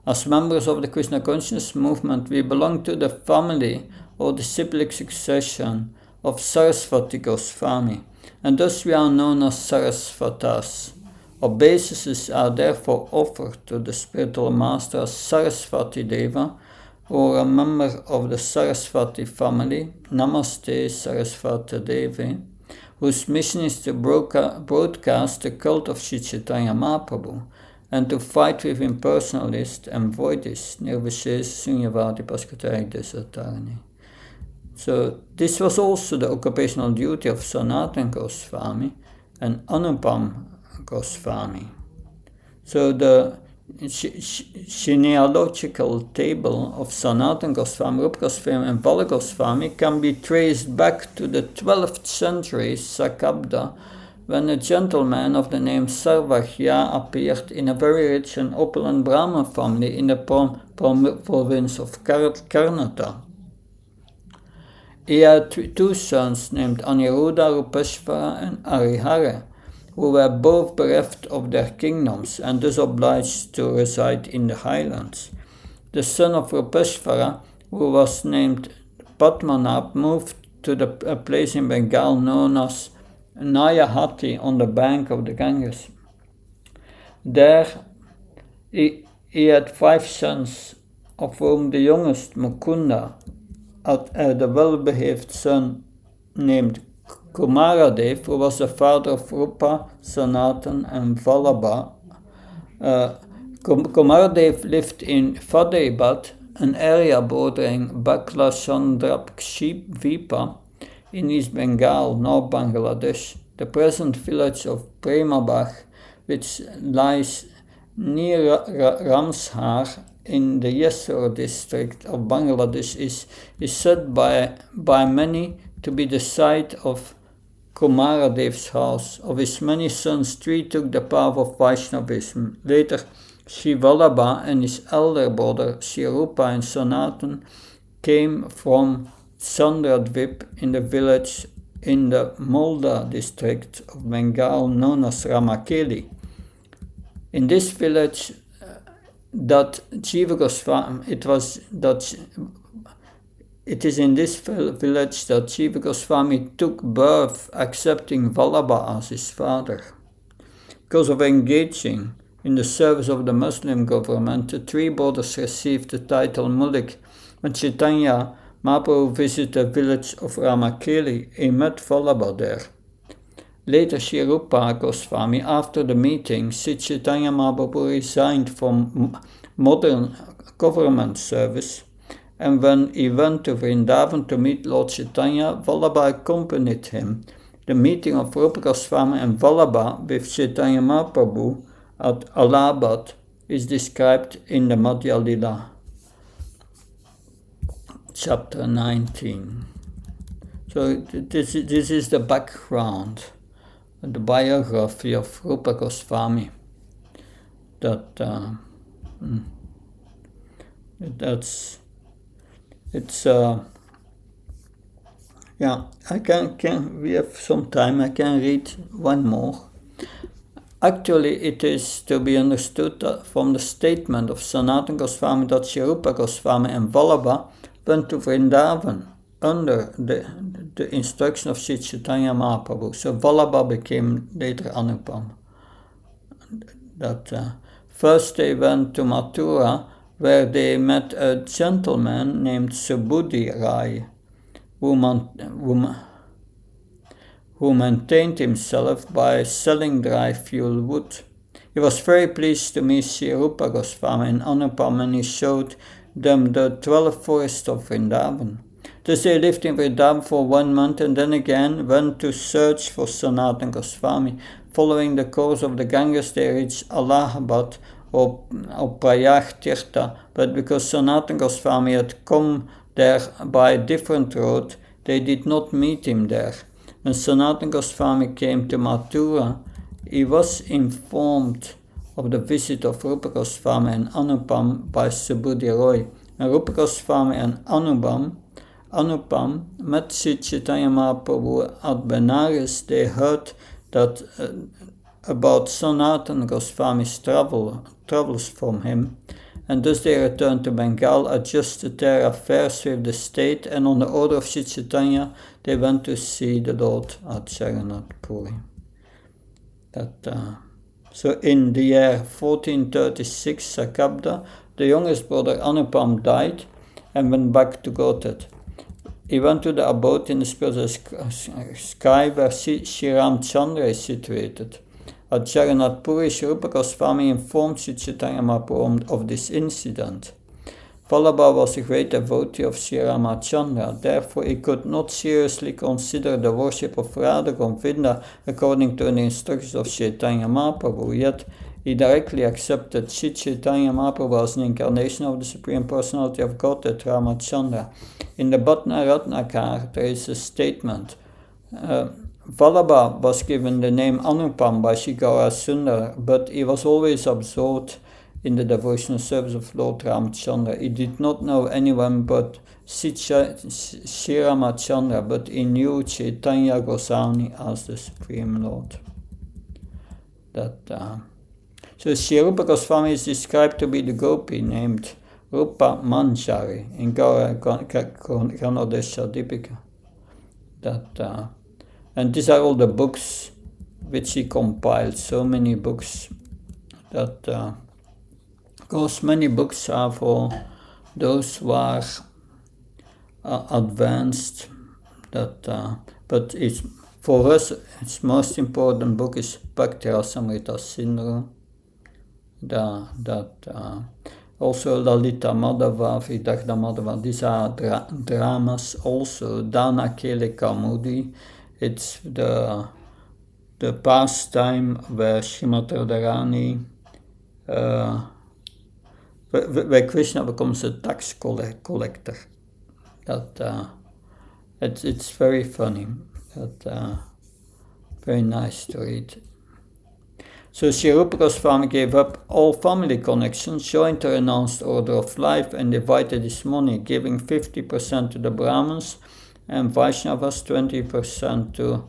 As members of the Krishna consciousness movement, we belong to the family or disciplic succession of Saraswati Goswami, and thus we are known as Sarasvatas. Obeisances are therefore offered to the spiritual master as Saraswati Deva, or a member of the Saraswati family, Namaste Saraswati Devi, whose mission is to broadcast the cult of Sri Chaitanya Mahaprabhu and to fight with impersonalists and voidists, Nirvishesha Sunyavadi Paskatari Desatarani. So this was also the occupational duty of Sanatan Goswami and Anupam Goswami. So the genealogical table of Sanatan Goswami, Rupa Goswami and Vala Goswami can be traced back to the 12th century Sakabda, when a gentleman of the name Sarvajya appeared in a very rich and opulent Brahmin family in the province of Karnataka. He had two sons named Aniruddha, Rupeshvara and Harihara, who were both bereft of their kingdoms and thus obliged to reside in the highlands. The son of Rupeshvara, who was named Padmanabh, moved to a place in Bengal known as Nayahati on the bank of the Ganges. There he had 5 sons, of whom the youngest, Mukunda, had a well-behaved son named Kumaradev, who was the father of Rupa, Sanatan and Vallabha. Kumaradev lived in Fadeibad, an area bordering Bakla Chandrapkshivipa in East Bengal, North Bangladesh. The present village of Premabach, which lies near Ramsar in the Yesur district of Bangladesh, is said by many to be the site of Kumaradev's house. Of his many sons, 3 took the path of Vaishnavism. Later, Sri Vallabha and his elder brother Sri Rupa and Sanatan came from Chandradvip in the village in the Molda district of Bengal known as Ramakeli. In this village, that Jiva Goswami, it is in this village that Jiva Goswami took birth, accepting Vallabha as his father. Because of engaging in the service of the Muslim government, the three brothers received the title Mulik. When Chaitanya Mahaprabhu visited the village of Ramakeli, he met Vallabha there. Later, Sri Rupa Goswami, after the meeting, Sri Chaitanya Mahaprabhu resigned from modern government service, and when he went to Vrindavan to meet Lord Chaitanya, Vallabha accompanied him. The meeting of Rupa Goswami and Vallabha with Chaitanya Mahaprabhu at Allahabad is described in the Madhya Lila, chapter 19. So this is the background, the biography of Rupa Goswami. We have some time, I can read one more. Actually, it is to be understood from the statement of Sanatana Goswami that Sri Rupa Goswami and Vallabha went to Vrindavan under the instruction of Sri Chaitanya Mahaprabhu. So Vallabha became later Anupam. First they went to Mathura, where they met a gentleman named Subudhi Rai, who maintained himself by selling dry fuel wood. He was very pleased to meet Sri Rupa Goswami and Anupam, and he showed them the 12 forests of Vrindavan. Thus they lived in Vrindavan for 1 month and then again went to search for Sanatana Goswami. Following the course of the Ganges, they reached Allahabad or Prayag Tirtha, but because Sanatana Goswami had come there by a different road, they did not meet him there. When Sanatana Goswami came to Mathura, he was informed of the visit of Rupa Goswami and Anupam by Subudhi Roy. When Rupa Goswami and Anupam met Sri Chaitanya Mahaprabhu at Benares, they heard that about Sanatana Goswami's travels from him, and thus they returned to Bengal, adjusted their affairs with the state, and on the order of Sri Chaitanya, they went to see the Lord at Jagannath Puri. So in the year 1436, Sakabda, the youngest brother Anupam died and went back to Godhead. He went to the abode in the spiritual sky where Sri Ramchandra is situated. At Jagannath Puri, Sri Rupa Goswami informed Sri Chaitanya Mahaprabhu of this incident. Vallabha was a great devotee of Sri Ramachandra, therefore he could not seriously consider the worship of Radha Govinda according to the instructions of Chaitanya Mahaprabhu, yet he directly accepted Sri Chaitanya Mahaprabhu as an incarnation of the Supreme Personality of Godhead, Ramachandra. In the Bhatna Ratnakar, there is a statement. Vallabha was given the name Anupam by Sri Gaura Sundar, but he was always absorbed in the devotional service of Lord Ramachandra. He did not know anyone but Sri Ramachandra, but he knew Chaitanya Goswami as the Supreme Lord. So Sri Rupa Goswami is described to be the gopi named Rupa Manjari in Gaura Ganodesha Dipika. And these are all the books which he compiled, so many books of course, many books are for those who are advanced. But for us, its most important book is Bhakti Rasamrita Sindhu. Also Lalita Madhava, Vidagda Madhava. These are dramas also. Dana Kele Kaumudi. It's the pastime where Srimati Radharani, where Krishna becomes a tax collector. It's very funny. Very nice to read. So Sri Rupa Goswami gave up all family connections, joined the renounced order of life, and divided his money, giving 50% to the Brahmins and Vaishnavas, 20% to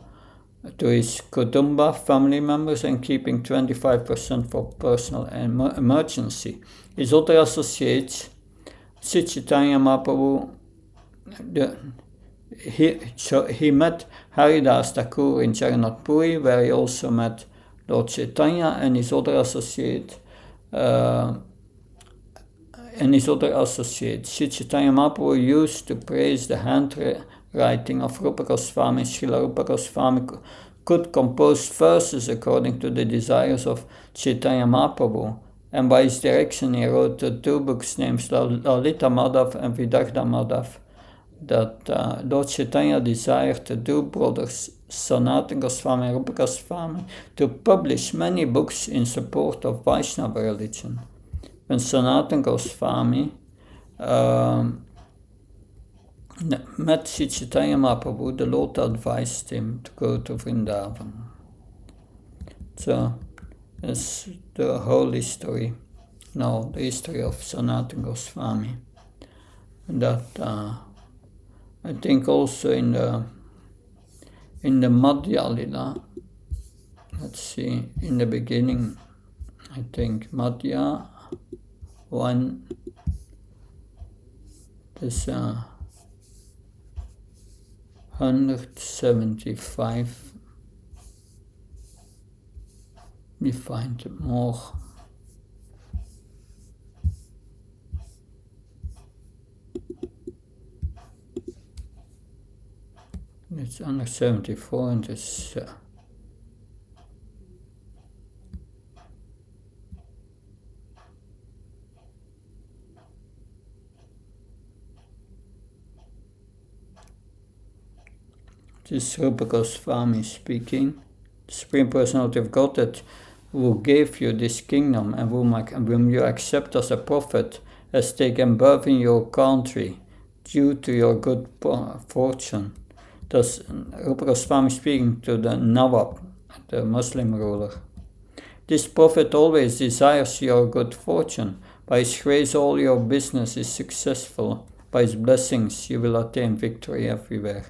his Kutumba family members, and keeping 25% for personal emergency. His other associates, Sri Chaitanya Mahaprabhu, he met Haridas Thakur in Jagannath Puri, where he also met Lord Chaitanya and his other associate. Sri Chaitanya Mahaprabhu used to praise the handwriting of Rupa Goswami. Srila Rupa Goswami could compose verses according to the desires of Chaitanya Mahaprabhu, and by his direction he wrote the two books named Lalita Madhav and Vidagdha Madhav, that Lord Chaitanya desired the two brothers Sanatana Goswami and Rupa Goswami to publish many books in support of Vaishnava religion. When Sanatana Goswami met Sri Chaitanya Mahaprabhu, the Lord advised him to go to Vrindavan. So, it's the whole history, now the history of Sanatana Goswami. That I think also in the Madhya Lila, let's see, in the beginning, I think Madhya 1, there's 175, we find more. It's 174 and it's this Rupa Goswami speaking, the Supreme Personality of Godhead, who gave you this kingdom and whom you accept as a prophet, has taken birth in your country due to your good fortune. Thus, Rupa Goswami speaking to the Nawab, the Muslim ruler. This prophet always desires your good fortune. By his grace all your business is successful. By his blessings you will attain victory everywhere.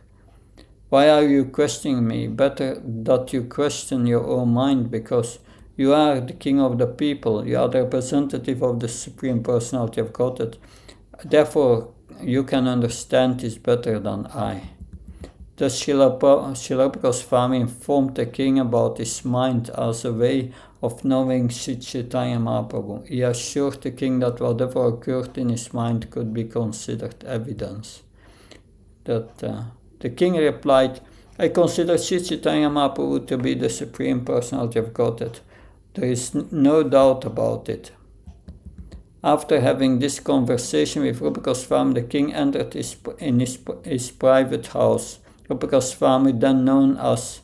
Why are you questioning me? Better that you question your own mind, because you are the king of the people, you are the representative of the Supreme Personality of Godhead. Therefore, you can understand this better than I. Thus Srila Goswami informed the king about his mind as a way of knowing Sri Chaitanya Mahaprabhu. He assured the king that whatever occurred in his mind could be considered evidence. The king replied, I consider Sri Chaitanya Mahaprabhu to be the Supreme Personality of Godhead. There is no doubt about it. After having this conversation with Rupa Goswami, the king entered his private house. Rupa Goswami, then known as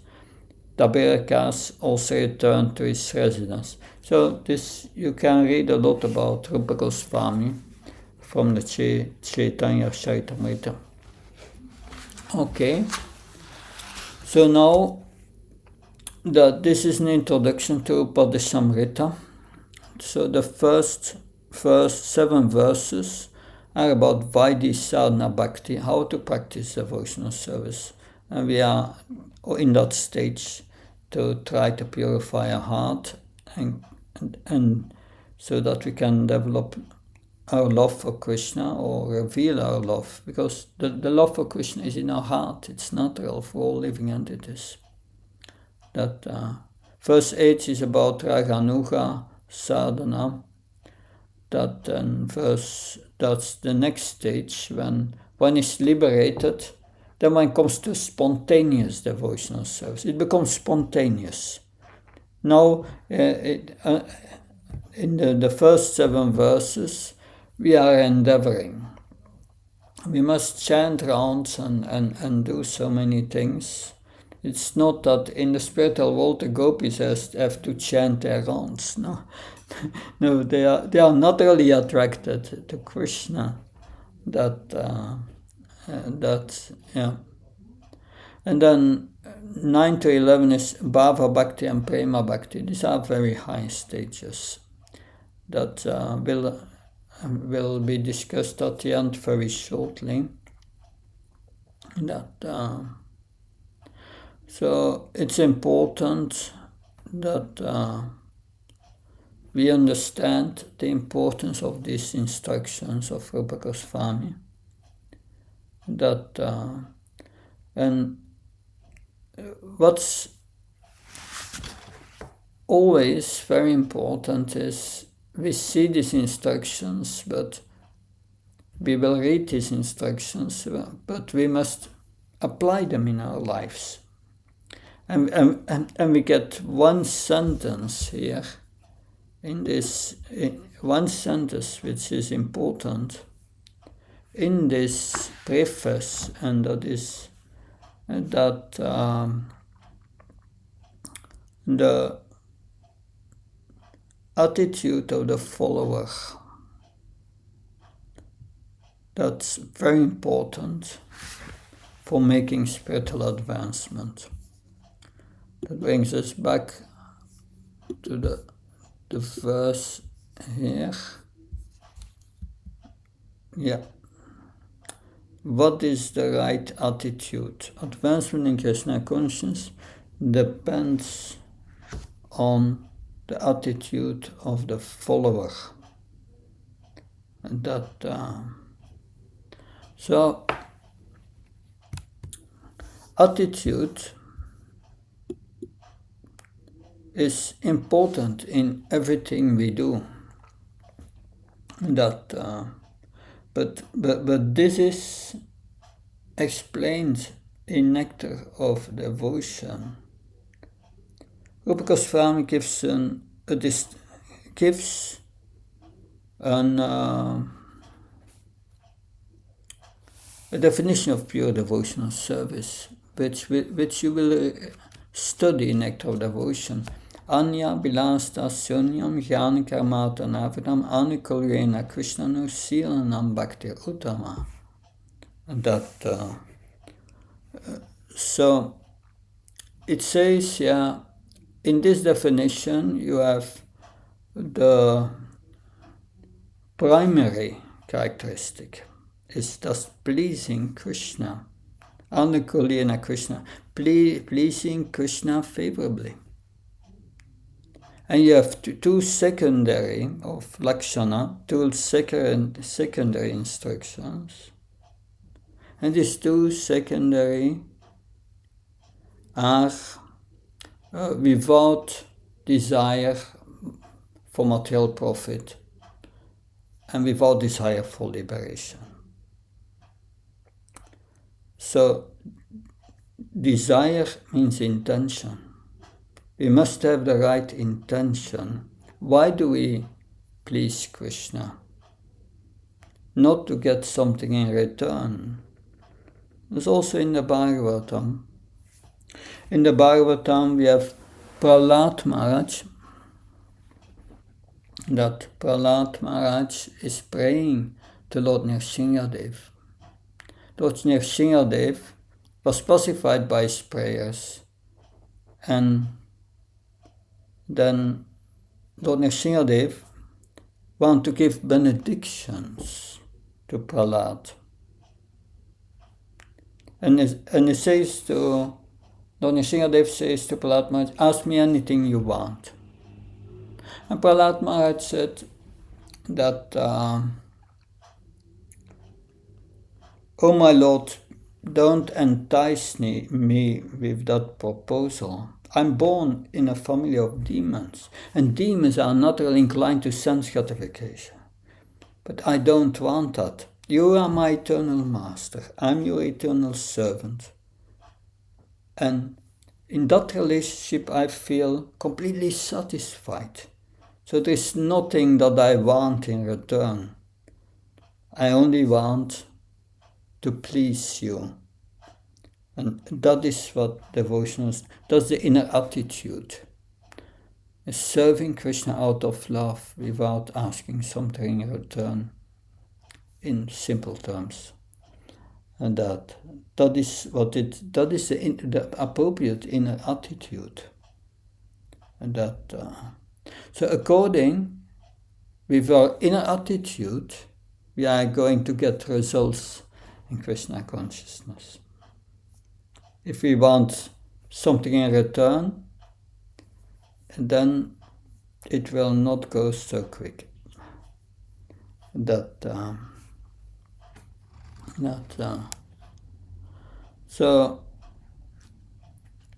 Taberakas, also returned to his residence. So this you can read a lot about Rupa Goswami from the Chaitanya Charitamrita. Okay, so now this is an introduction to Upadesamrita. So the first 7 verses are about Vaidhi Sadhana Bhakti, how to practice devotional service. And we are in that stage to try to purify our heart and so that we can develop our love for Krishna or reveal our love, because the love for Krishna is in our heart. It's natural for all living entities. That verse 8 is about Raganuga Sadhana. That's the next stage when one is liberated. Then when it comes to spontaneous devotional service, it becomes spontaneous. Now, in the first 7 verses, we are endeavoring. We must chant rounds and do so many things. It's not that in the spiritual world the gopis have to chant their rounds. No, no, they are not really attracted to Krishna. And then 9 to 11 is Bhava Bhakti and Prema Bhakti. These are very high stages that will be discussed at the end very shortly. So it's important that we understand the importance of these instructions of Rupa Goswami. that and what's always very important is we see these instructions, but we will read these instructions, but we must apply them in our lives. And we get one sentence here in this, one sentence which is important in this preface, and that is that the attitude of the follower, that's very important for making spiritual advancement. That brings us back to the verse here. Yeah. What is the right attitude? Advancement in Krishna consciousness depends on the attitude of the follower. And that so attitude is important in everything we do. That but this is explained in Nectar of Devotion. Rupa Goswami gives a definition of pure devotional service, which you will study in Nectar of Devotion. Anya bilasta sunyam jnana karmata navidam anukulyena krishnanu silanam bhakti uttama. That so it says, yeah, in this definition you have the primary characteristic is thus pleasing Krishna, anukulyena Krishna, pleasing Krishna favorably. And you have two secondary of lakshana, two secondary instructions. And these two secondary are without desire for material profit and without desire for liberation. So desire means intention. We must have the right intention. Why do we please Krishna? Not to get something in return. There's also in the Bhagavatam. In the Bhagavatam we have Prahlad Maharaj. That Prahlad Maharaj is praying to Lord Nrsimhadev. Lord Nrsimhadev was pacified by his prayers, and then Lord Nrsimhadev wanted to give benedictions to Prahlad. And he says to, Lord Nrsimhadev says to Prahlad Maharaj, ask me anything you want. And Prahlad Maharaj said that, oh my Lord, don't entice me with that proposal. I'm born in a family of demons, and demons are naturally inclined to sense gratification. But I don't want that. You are my eternal master. I'm your eternal servant. And in that relationship I feel completely satisfied. So there's nothing that I want in return. I only want to please you. And that is what devotion is. That's the inner attitude. Is serving Krishna out of love without asking something in return, in simple terms. And that is the appropriate inner attitude. And that so according with our inner attitude, we are going to get results in Krishna consciousness. If we want something in return, then it will not go so quick. So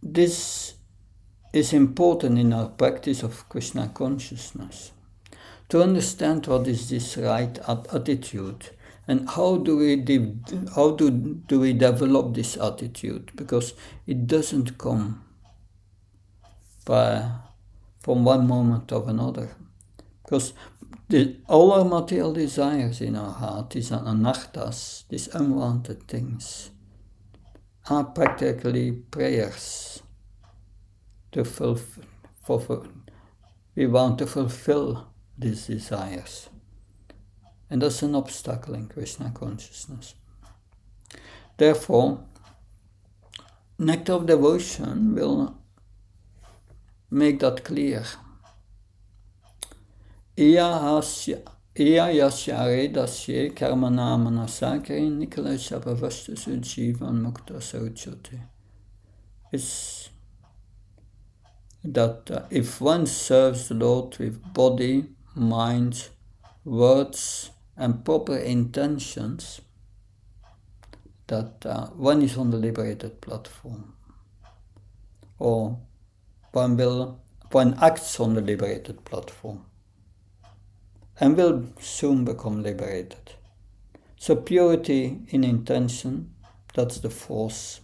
this is important in our practice of Krishna consciousness. To understand what is this right attitude and how do we develop this attitude, because it doesn't come from one moment to another. Because all our material desires in our heart, these anarthas, these unwanted things, are practically prayers to fulfill. We want to fulfill these desires. And that's an obstacle in Krishna consciousness. Therefore, nectar of devotion will make that clear. Iya yasya redasye karmana manasakri nikalesha bhavashtasu jivan mukta sauchate. It's that if one serves the Lord with body, mind, words, and proper intentions, that one is on the liberated platform, or one acts on the liberated platform, and will soon become liberated. So purity in intention, that's the force.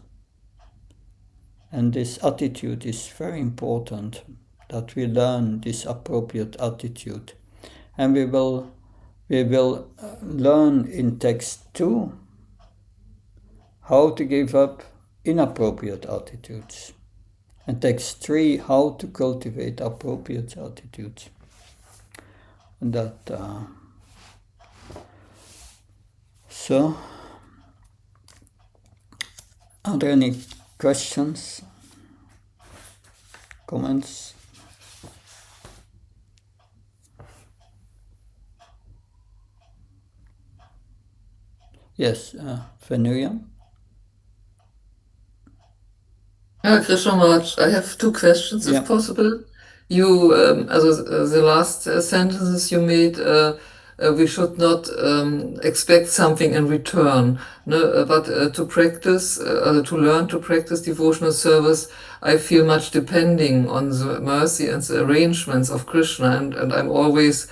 And this attitude is very important, that we learn this appropriate attitude. And we will learn in text 2 how to give up inappropriate attitudes. And text 3, how to cultivate appropriate attitudes. And that, so, are there any questions, comments? Yes, Venuya? Krishna Maharaj, I have 2 questions, if possible. You, the last sentences you made, we should not expect something in return, no? But to practice, to learn to practice devotional service, I feel much depending on the mercy and the arrangements of Krishna, and I'm always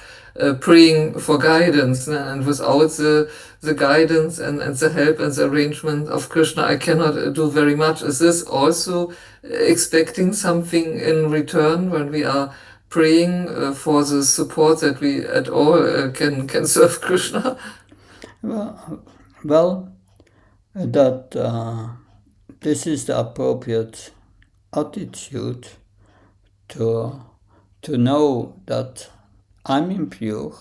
praying for guidance, and without the guidance and the help and the arrangement of Krishna, I cannot do very much. Is this also expecting something in return when we are praying for the support that we at all can serve Krishna? Well, that this is the appropriate attitude to know that I'm impure,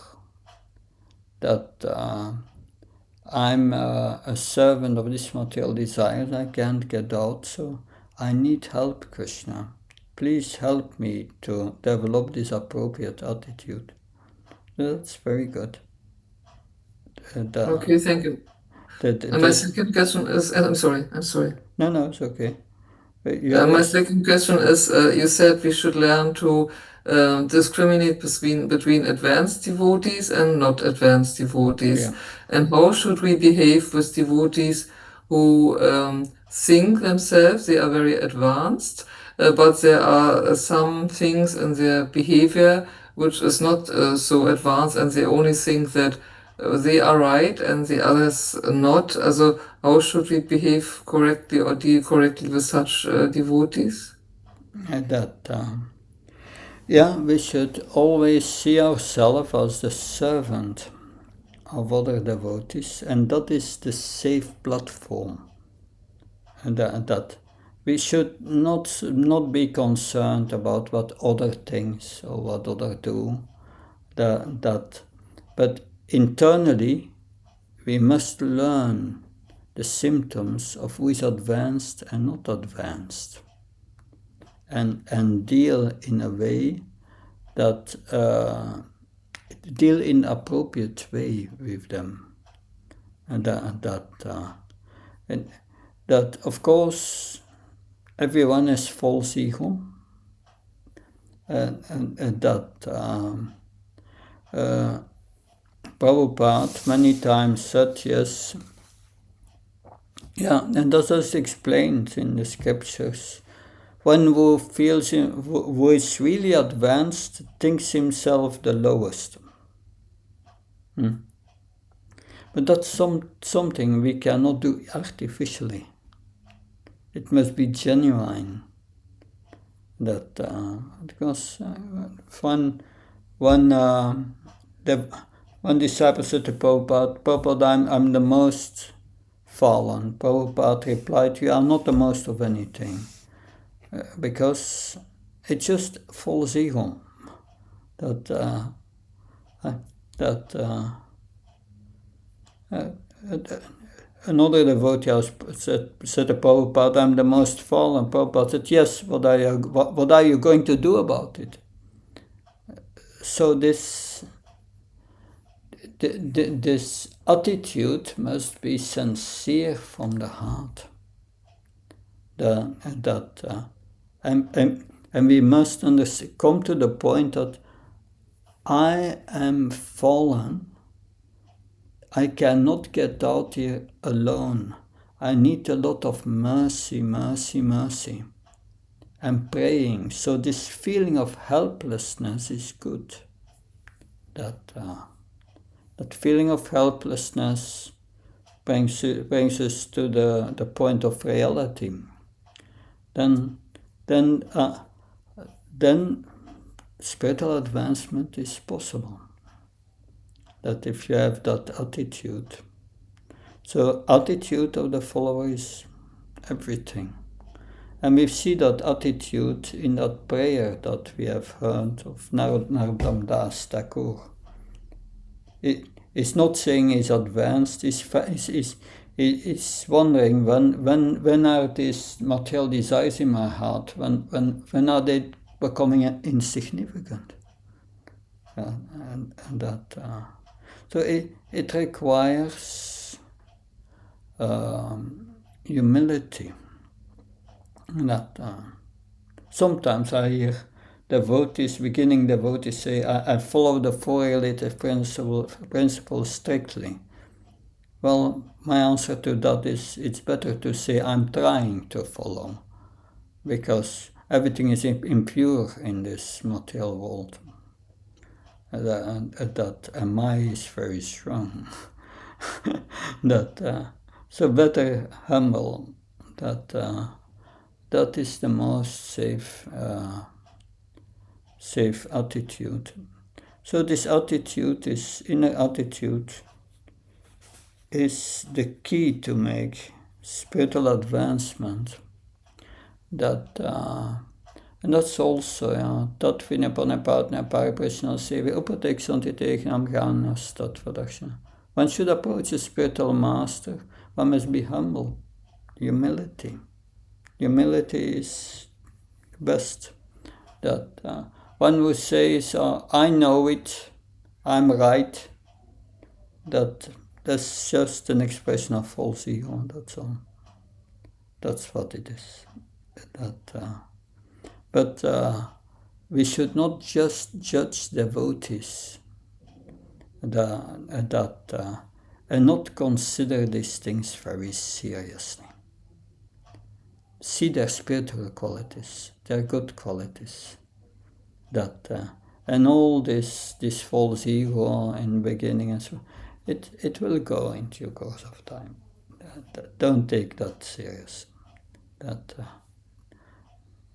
that I'm a servant of this material desires, I can't get out, so I need help, Krishna. Please help me to develop this appropriate attitude. That's very good. Okay, thank you. And my second question is, I'm sorry. No, it's okay. My second question is, you said we should learn to discriminate between advanced devotees and not advanced devotees. Yeah. And how should we behave with devotees who think themselves they are very advanced, but there are some things in their behavior which is not so advanced, and they only think that they are right and the others not. Also, how should we behave correctly or deal correctly with such devotees? We should always see ourselves as the servant of other devotees, and that is the safe platform. And that we should not be concerned about what other things or what other do. But internally, we must learn the symptoms of who is advanced and not advanced, and deal in a way that deal in appropriate way with them, and that of course everyone has false ego, and that Prabhupada many times said, yes, Yeah, and that is explained in the scriptures. One who feels who is really advanced thinks himself the lowest. But that's something we cannot do artificially. It must be genuine. That because one disciple said to Prabhupada, I'm the most fallen. Prabhupada replied, you are not the most of anything. Because it's just false ego. Another devotee said to Prabhupada, I'm the most fallen. Prabhupada said, yes, what are you going to do about it? So this attitude must be sincere from the heart. And we must come to the point that I am fallen. I cannot get out here alone. I need a lot of mercy, mercy, mercy. I'm praying. So this feeling of helplessness is good. That feeling of helplessness brings us to the point of reality. Then spiritual advancement is possible. That if you have that attitude. So attitude of the follower is everything. And we see that attitude in that prayer that we have heard of Narottama Das Thakur. It's not saying he's advanced, it's wondering when are these material desires in my heart, when are they becoming insignificant? And that so it requires humility. That sometimes I hear beginning devotees say, I follow the four relative principles strictly. Well, my answer to that is, it's better to say I'm trying to follow, because everything is impure in this material world. That I is very strong. So better humble. That is the most safe attitude. So this attitude, this inner attitude, is the key to make spiritual advancement. En dat is also, ja, dat vinden op een partner paraprishna sevi upateksanti tegnam ganas tatvadaksha. One should approach a spiritual master. One must be humble. Humility. Humility is best. That one who says, I know it, I'm right, that's just an expression of false ego, that's all. That's what it is. But we should not just judge devotees and not consider these things very seriously. See their spiritual qualities, their good qualities. And all this false ego in the beginning and so it will go in due course of time. Don't take that serious.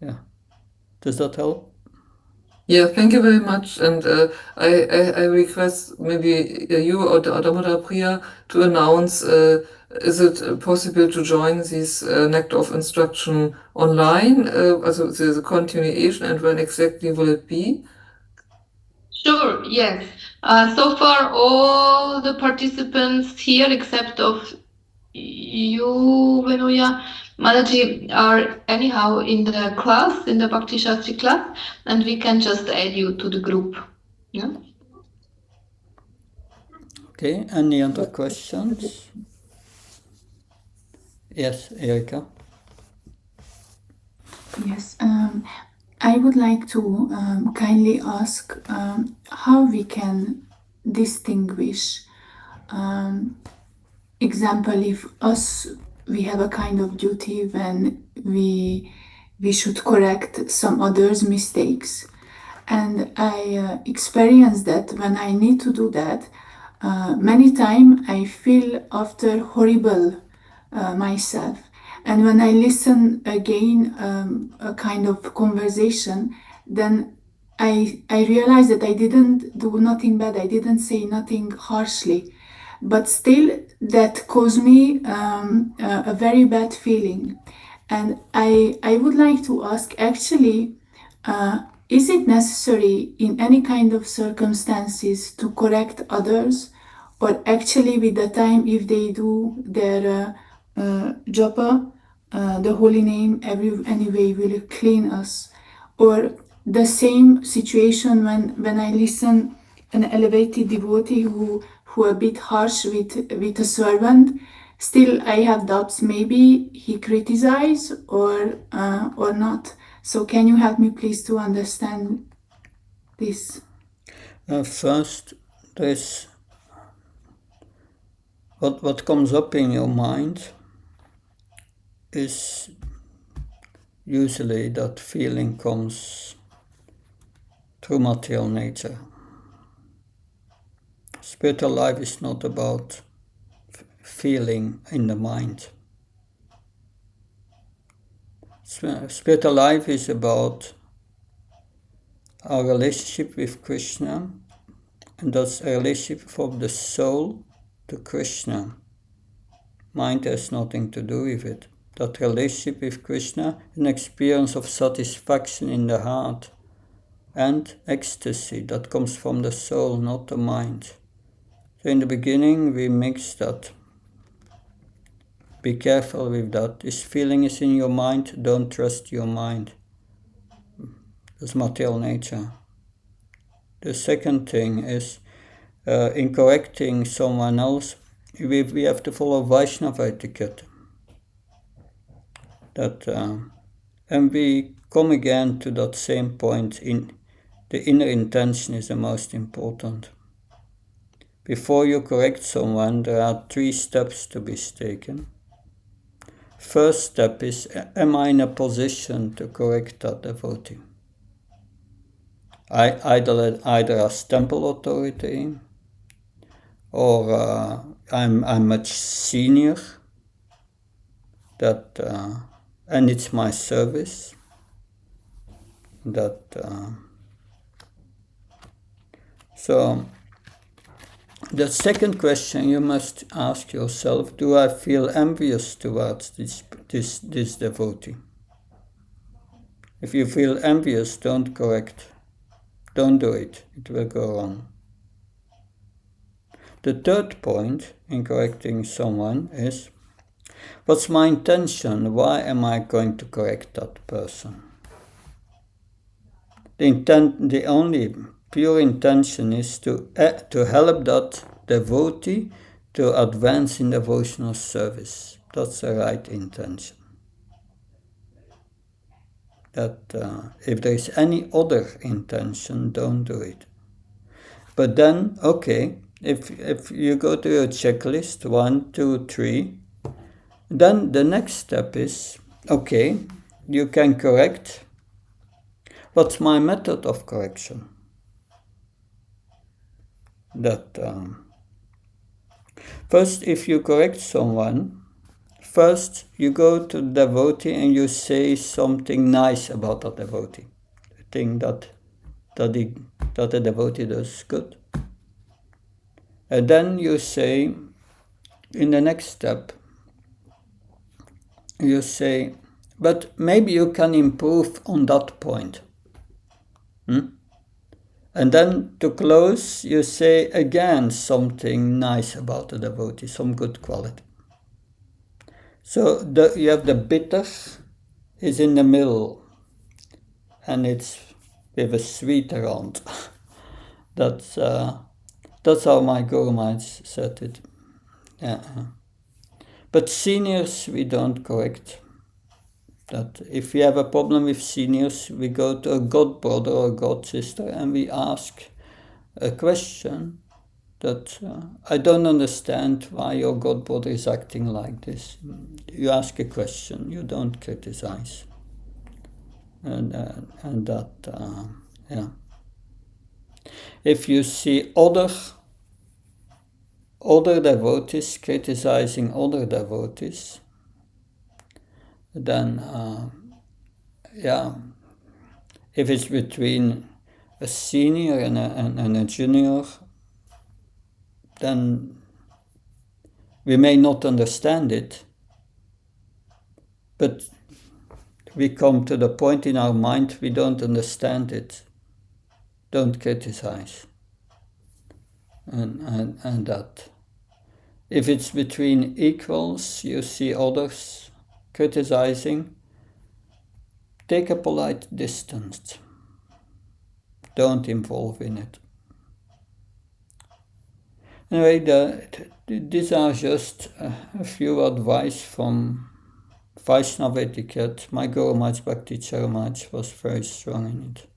Yeah. Does that help? Yeah, thank you very much. And I request maybe you or the Damodar Priya to announce, is it possible to join this Nectar of Instruction online? Also the continuation, and when exactly will it be? Sure, yes. So far, all the participants here, except of you, Venuya, Mataji, are anyhow in the class, in the Bhakti Sastri class, and we can just add you to the group. Yeah. Okay, any other questions? Yes, Erika? Yes, I would like to kindly ask how we can distinguish, example, if us we have a kind of duty when we should correct some others' mistakes. And I experience that when I need to do that, many times I feel after horrible myself. And when I listen again a kind of conversation, then I realize that I didn't do nothing bad, I didn't say nothing harshly, but still that caused me a very bad feeling. And I would like to ask actually, is it necessary in any kind of circumstances to correct others, or actually with the time if they do their japa, the holy name anyway will clean us? Or the same situation when I listen an elevated devotee who a bit harsh with a servant, still I have doubts. Maybe he criticize or not. So can you help me please to understand this? First, there's what comes up in your mind is usually that feeling comes through material nature. Spiritual life is not about feeling in the mind. Spiritual life is about our relationship with Krishna, and that's a relationship from the soul to Krishna. Mind has nothing to do with it. That relationship with Krishna, an experience of satisfaction in the heart and ecstasy that comes from the soul, not the mind. So in the beginning we mix that. Be careful with that. This feeling is in your mind, don't trust your mind. That's material nature. The second thing is, in correcting someone else, we have to follow Vaishnava etiquette. And we come again to that same point, the inner intention is the most important. Before you correct someone, there are 3 steps to be taken. First step is, am I in a position to correct that devotee? Either as temple authority, or I'm much senior, and it's my service. So the second question you must ask yourself: do I feel envious towards this devotee? If you feel envious, don't correct. Don't do it. It will go wrong. The third point in correcting someone is, what's my intention? Why am I going to correct that person? The only pure intention is to help that devotee to advance in devotional service. That's the right intention. If there is any other intention, don't do it. But then, okay, if you go to your checklist, 1, 2, 3, then the next step is, okay, you can correct. What's my method of correction? First, if you correct someone, first you go to the devotee and you say something nice about that devotee. The thing that the devotee does good. And then you say, in the next step, you say, but maybe you can improve on that point. And then to close, you say again something nice about the devotee, some good quality. So you have the bitter is in the middle, and it's with a sweet around. That's how my Guru Maharaj said it. Yeah. But seniors we don't correct. That if we have a problem with seniors, we go to a god brother or god sister and we ask a question that I don't understand why your godbrother is acting like this. You ask a question, you don't criticize. And that, yeah. If you see other devotees criticizing other devotees, then, yeah, if it's between a senior and a junior, then we may not understand it, but we come to the point in our mind we don't understand it. Don't criticize. And that. If it's between equals, you see others criticizing, take a polite distance. Don't involve in it. Anyway, these are just a few advice from Vaishnava etiquette. My Guru Maharaj Bhakti Charamaj was very strong in it.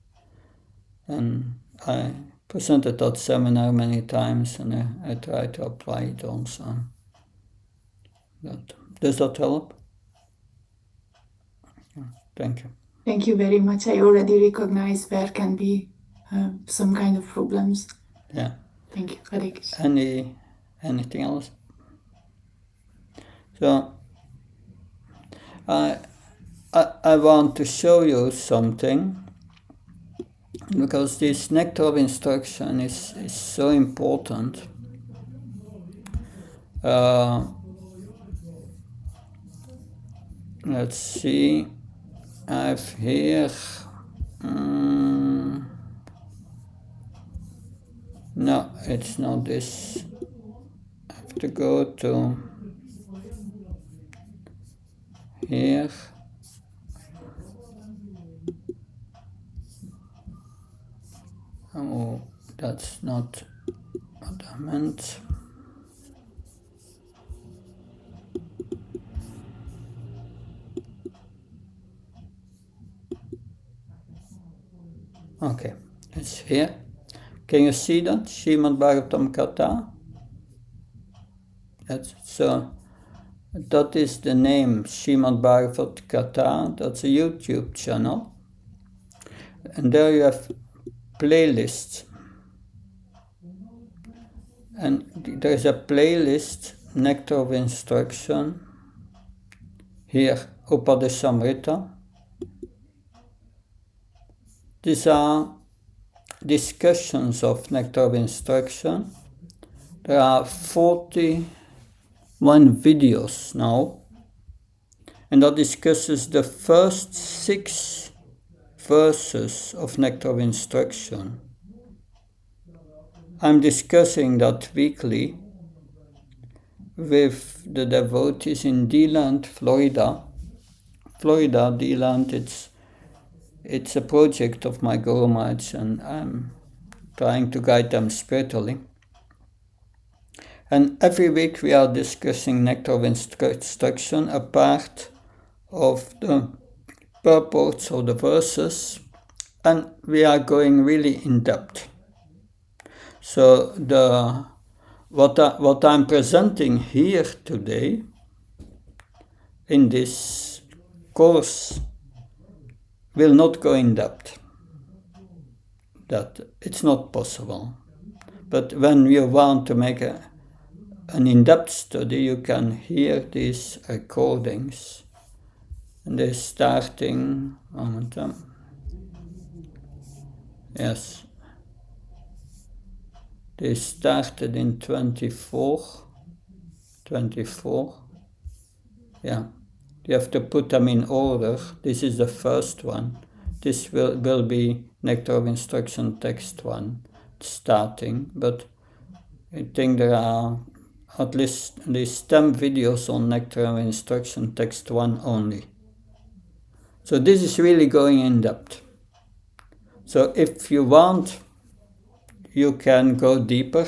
And I presented that seminar many times and I try to apply it also. Does that help? Thank you. Thank you very much. I already recognize where can be some kind of problems. Yeah. Thank you. Hare Krishna. Anything else? So I want to show you something, because this nectar of instruction is so important. Let's see. I have here. No, it's not this. I have to go to here. Oh, that's not what I meant. Okay, it's here. Can you see that? Srimad Bhagavatam Katha? So that is the name, Srimad Bhagavatam Katha. That's a YouTube channel. And there you have playlists. And there's a playlist, Nectar of Instruction. Here, Upadeshamrita. These are discussions of Nectar of Instruction. There are 41 videos now, and that discusses the first 6 verses of Nectar of Instruction. I'm discussing that weekly with the devotees in D-Land, Florida. D-Land, it's a project of my Guru Maharaj, and I'm trying to guide them spiritually. And every week we are discussing Nectar of Instruction, a part of the purports of the verses, and we are going really in depth. So what I'm presenting here today in this course will not go in depth. That it's not possible. But when you want to make an in-depth study, you can hear these recordings. And they're starting, yes. They started in 24. Yeah. You have to put them in order. This is the first one. This will be Nectar of Instruction text 1 starting, but I think there are at least 10 videos on Nectar of Instruction text 1 only. So this is really going in depth. So if you want, you can go deeper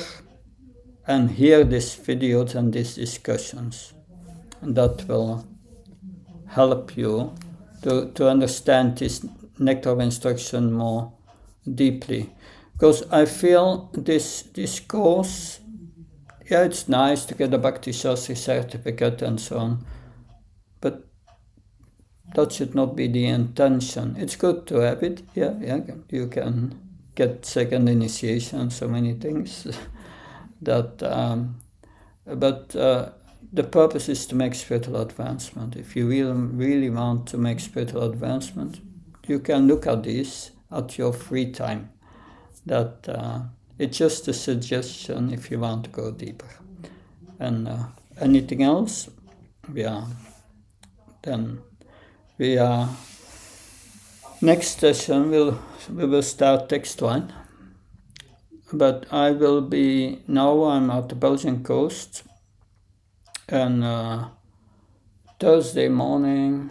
and hear these videos and these discussions. And that will help you to understand this Nectar of Instruction more deeply. Because I feel this course yeah, it's nice to get a Bhakti Sastri certificate and so on, but that should not be the intention. It's good to have it, yeah, you can get second initiation, so many things, that, but the purpose is to make spiritual advancement. If you really want to make spiritual advancement, you can look at this at your free time. That it's just a suggestion if you want to go deeper. And anything else? Yeah. Then we next session we will start text 1. But I will be now. I'm at the Belgian coast, and Thursday morning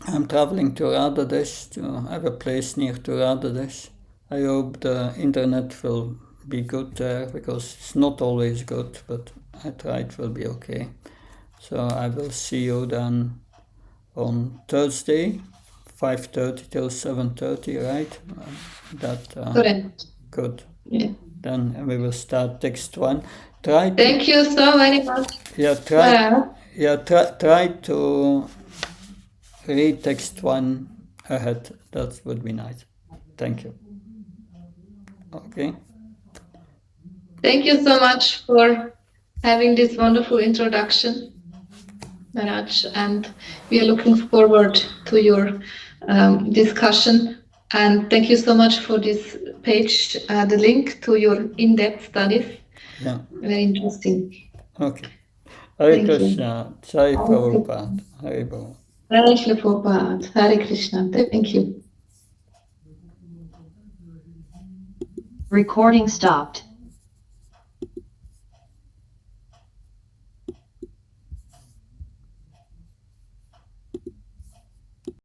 I'm traveling to Radesh to have a place near to Radesh. I hope the internet will be good there, because it's not always good, but I try it will be okay. So I will see you then on Thursday, 5:30 till 7:30, right? Correct. Good. Yeah. Then we will start text 1. Thank you so very much. Try to read text 1 ahead. That would be nice. Thank you. Okay. Thank you so much for having this wonderful introduction, Manoj, and we are looking forward to your discussion. And thank you so much for this page, the link to your in-depth studies. Yeah. Very interesting. Okay. Hare Krishna. Jai Prabhupada. Hare Bol. Hare Prabhupada. Hare Krishna. Thank you. Recording stopped.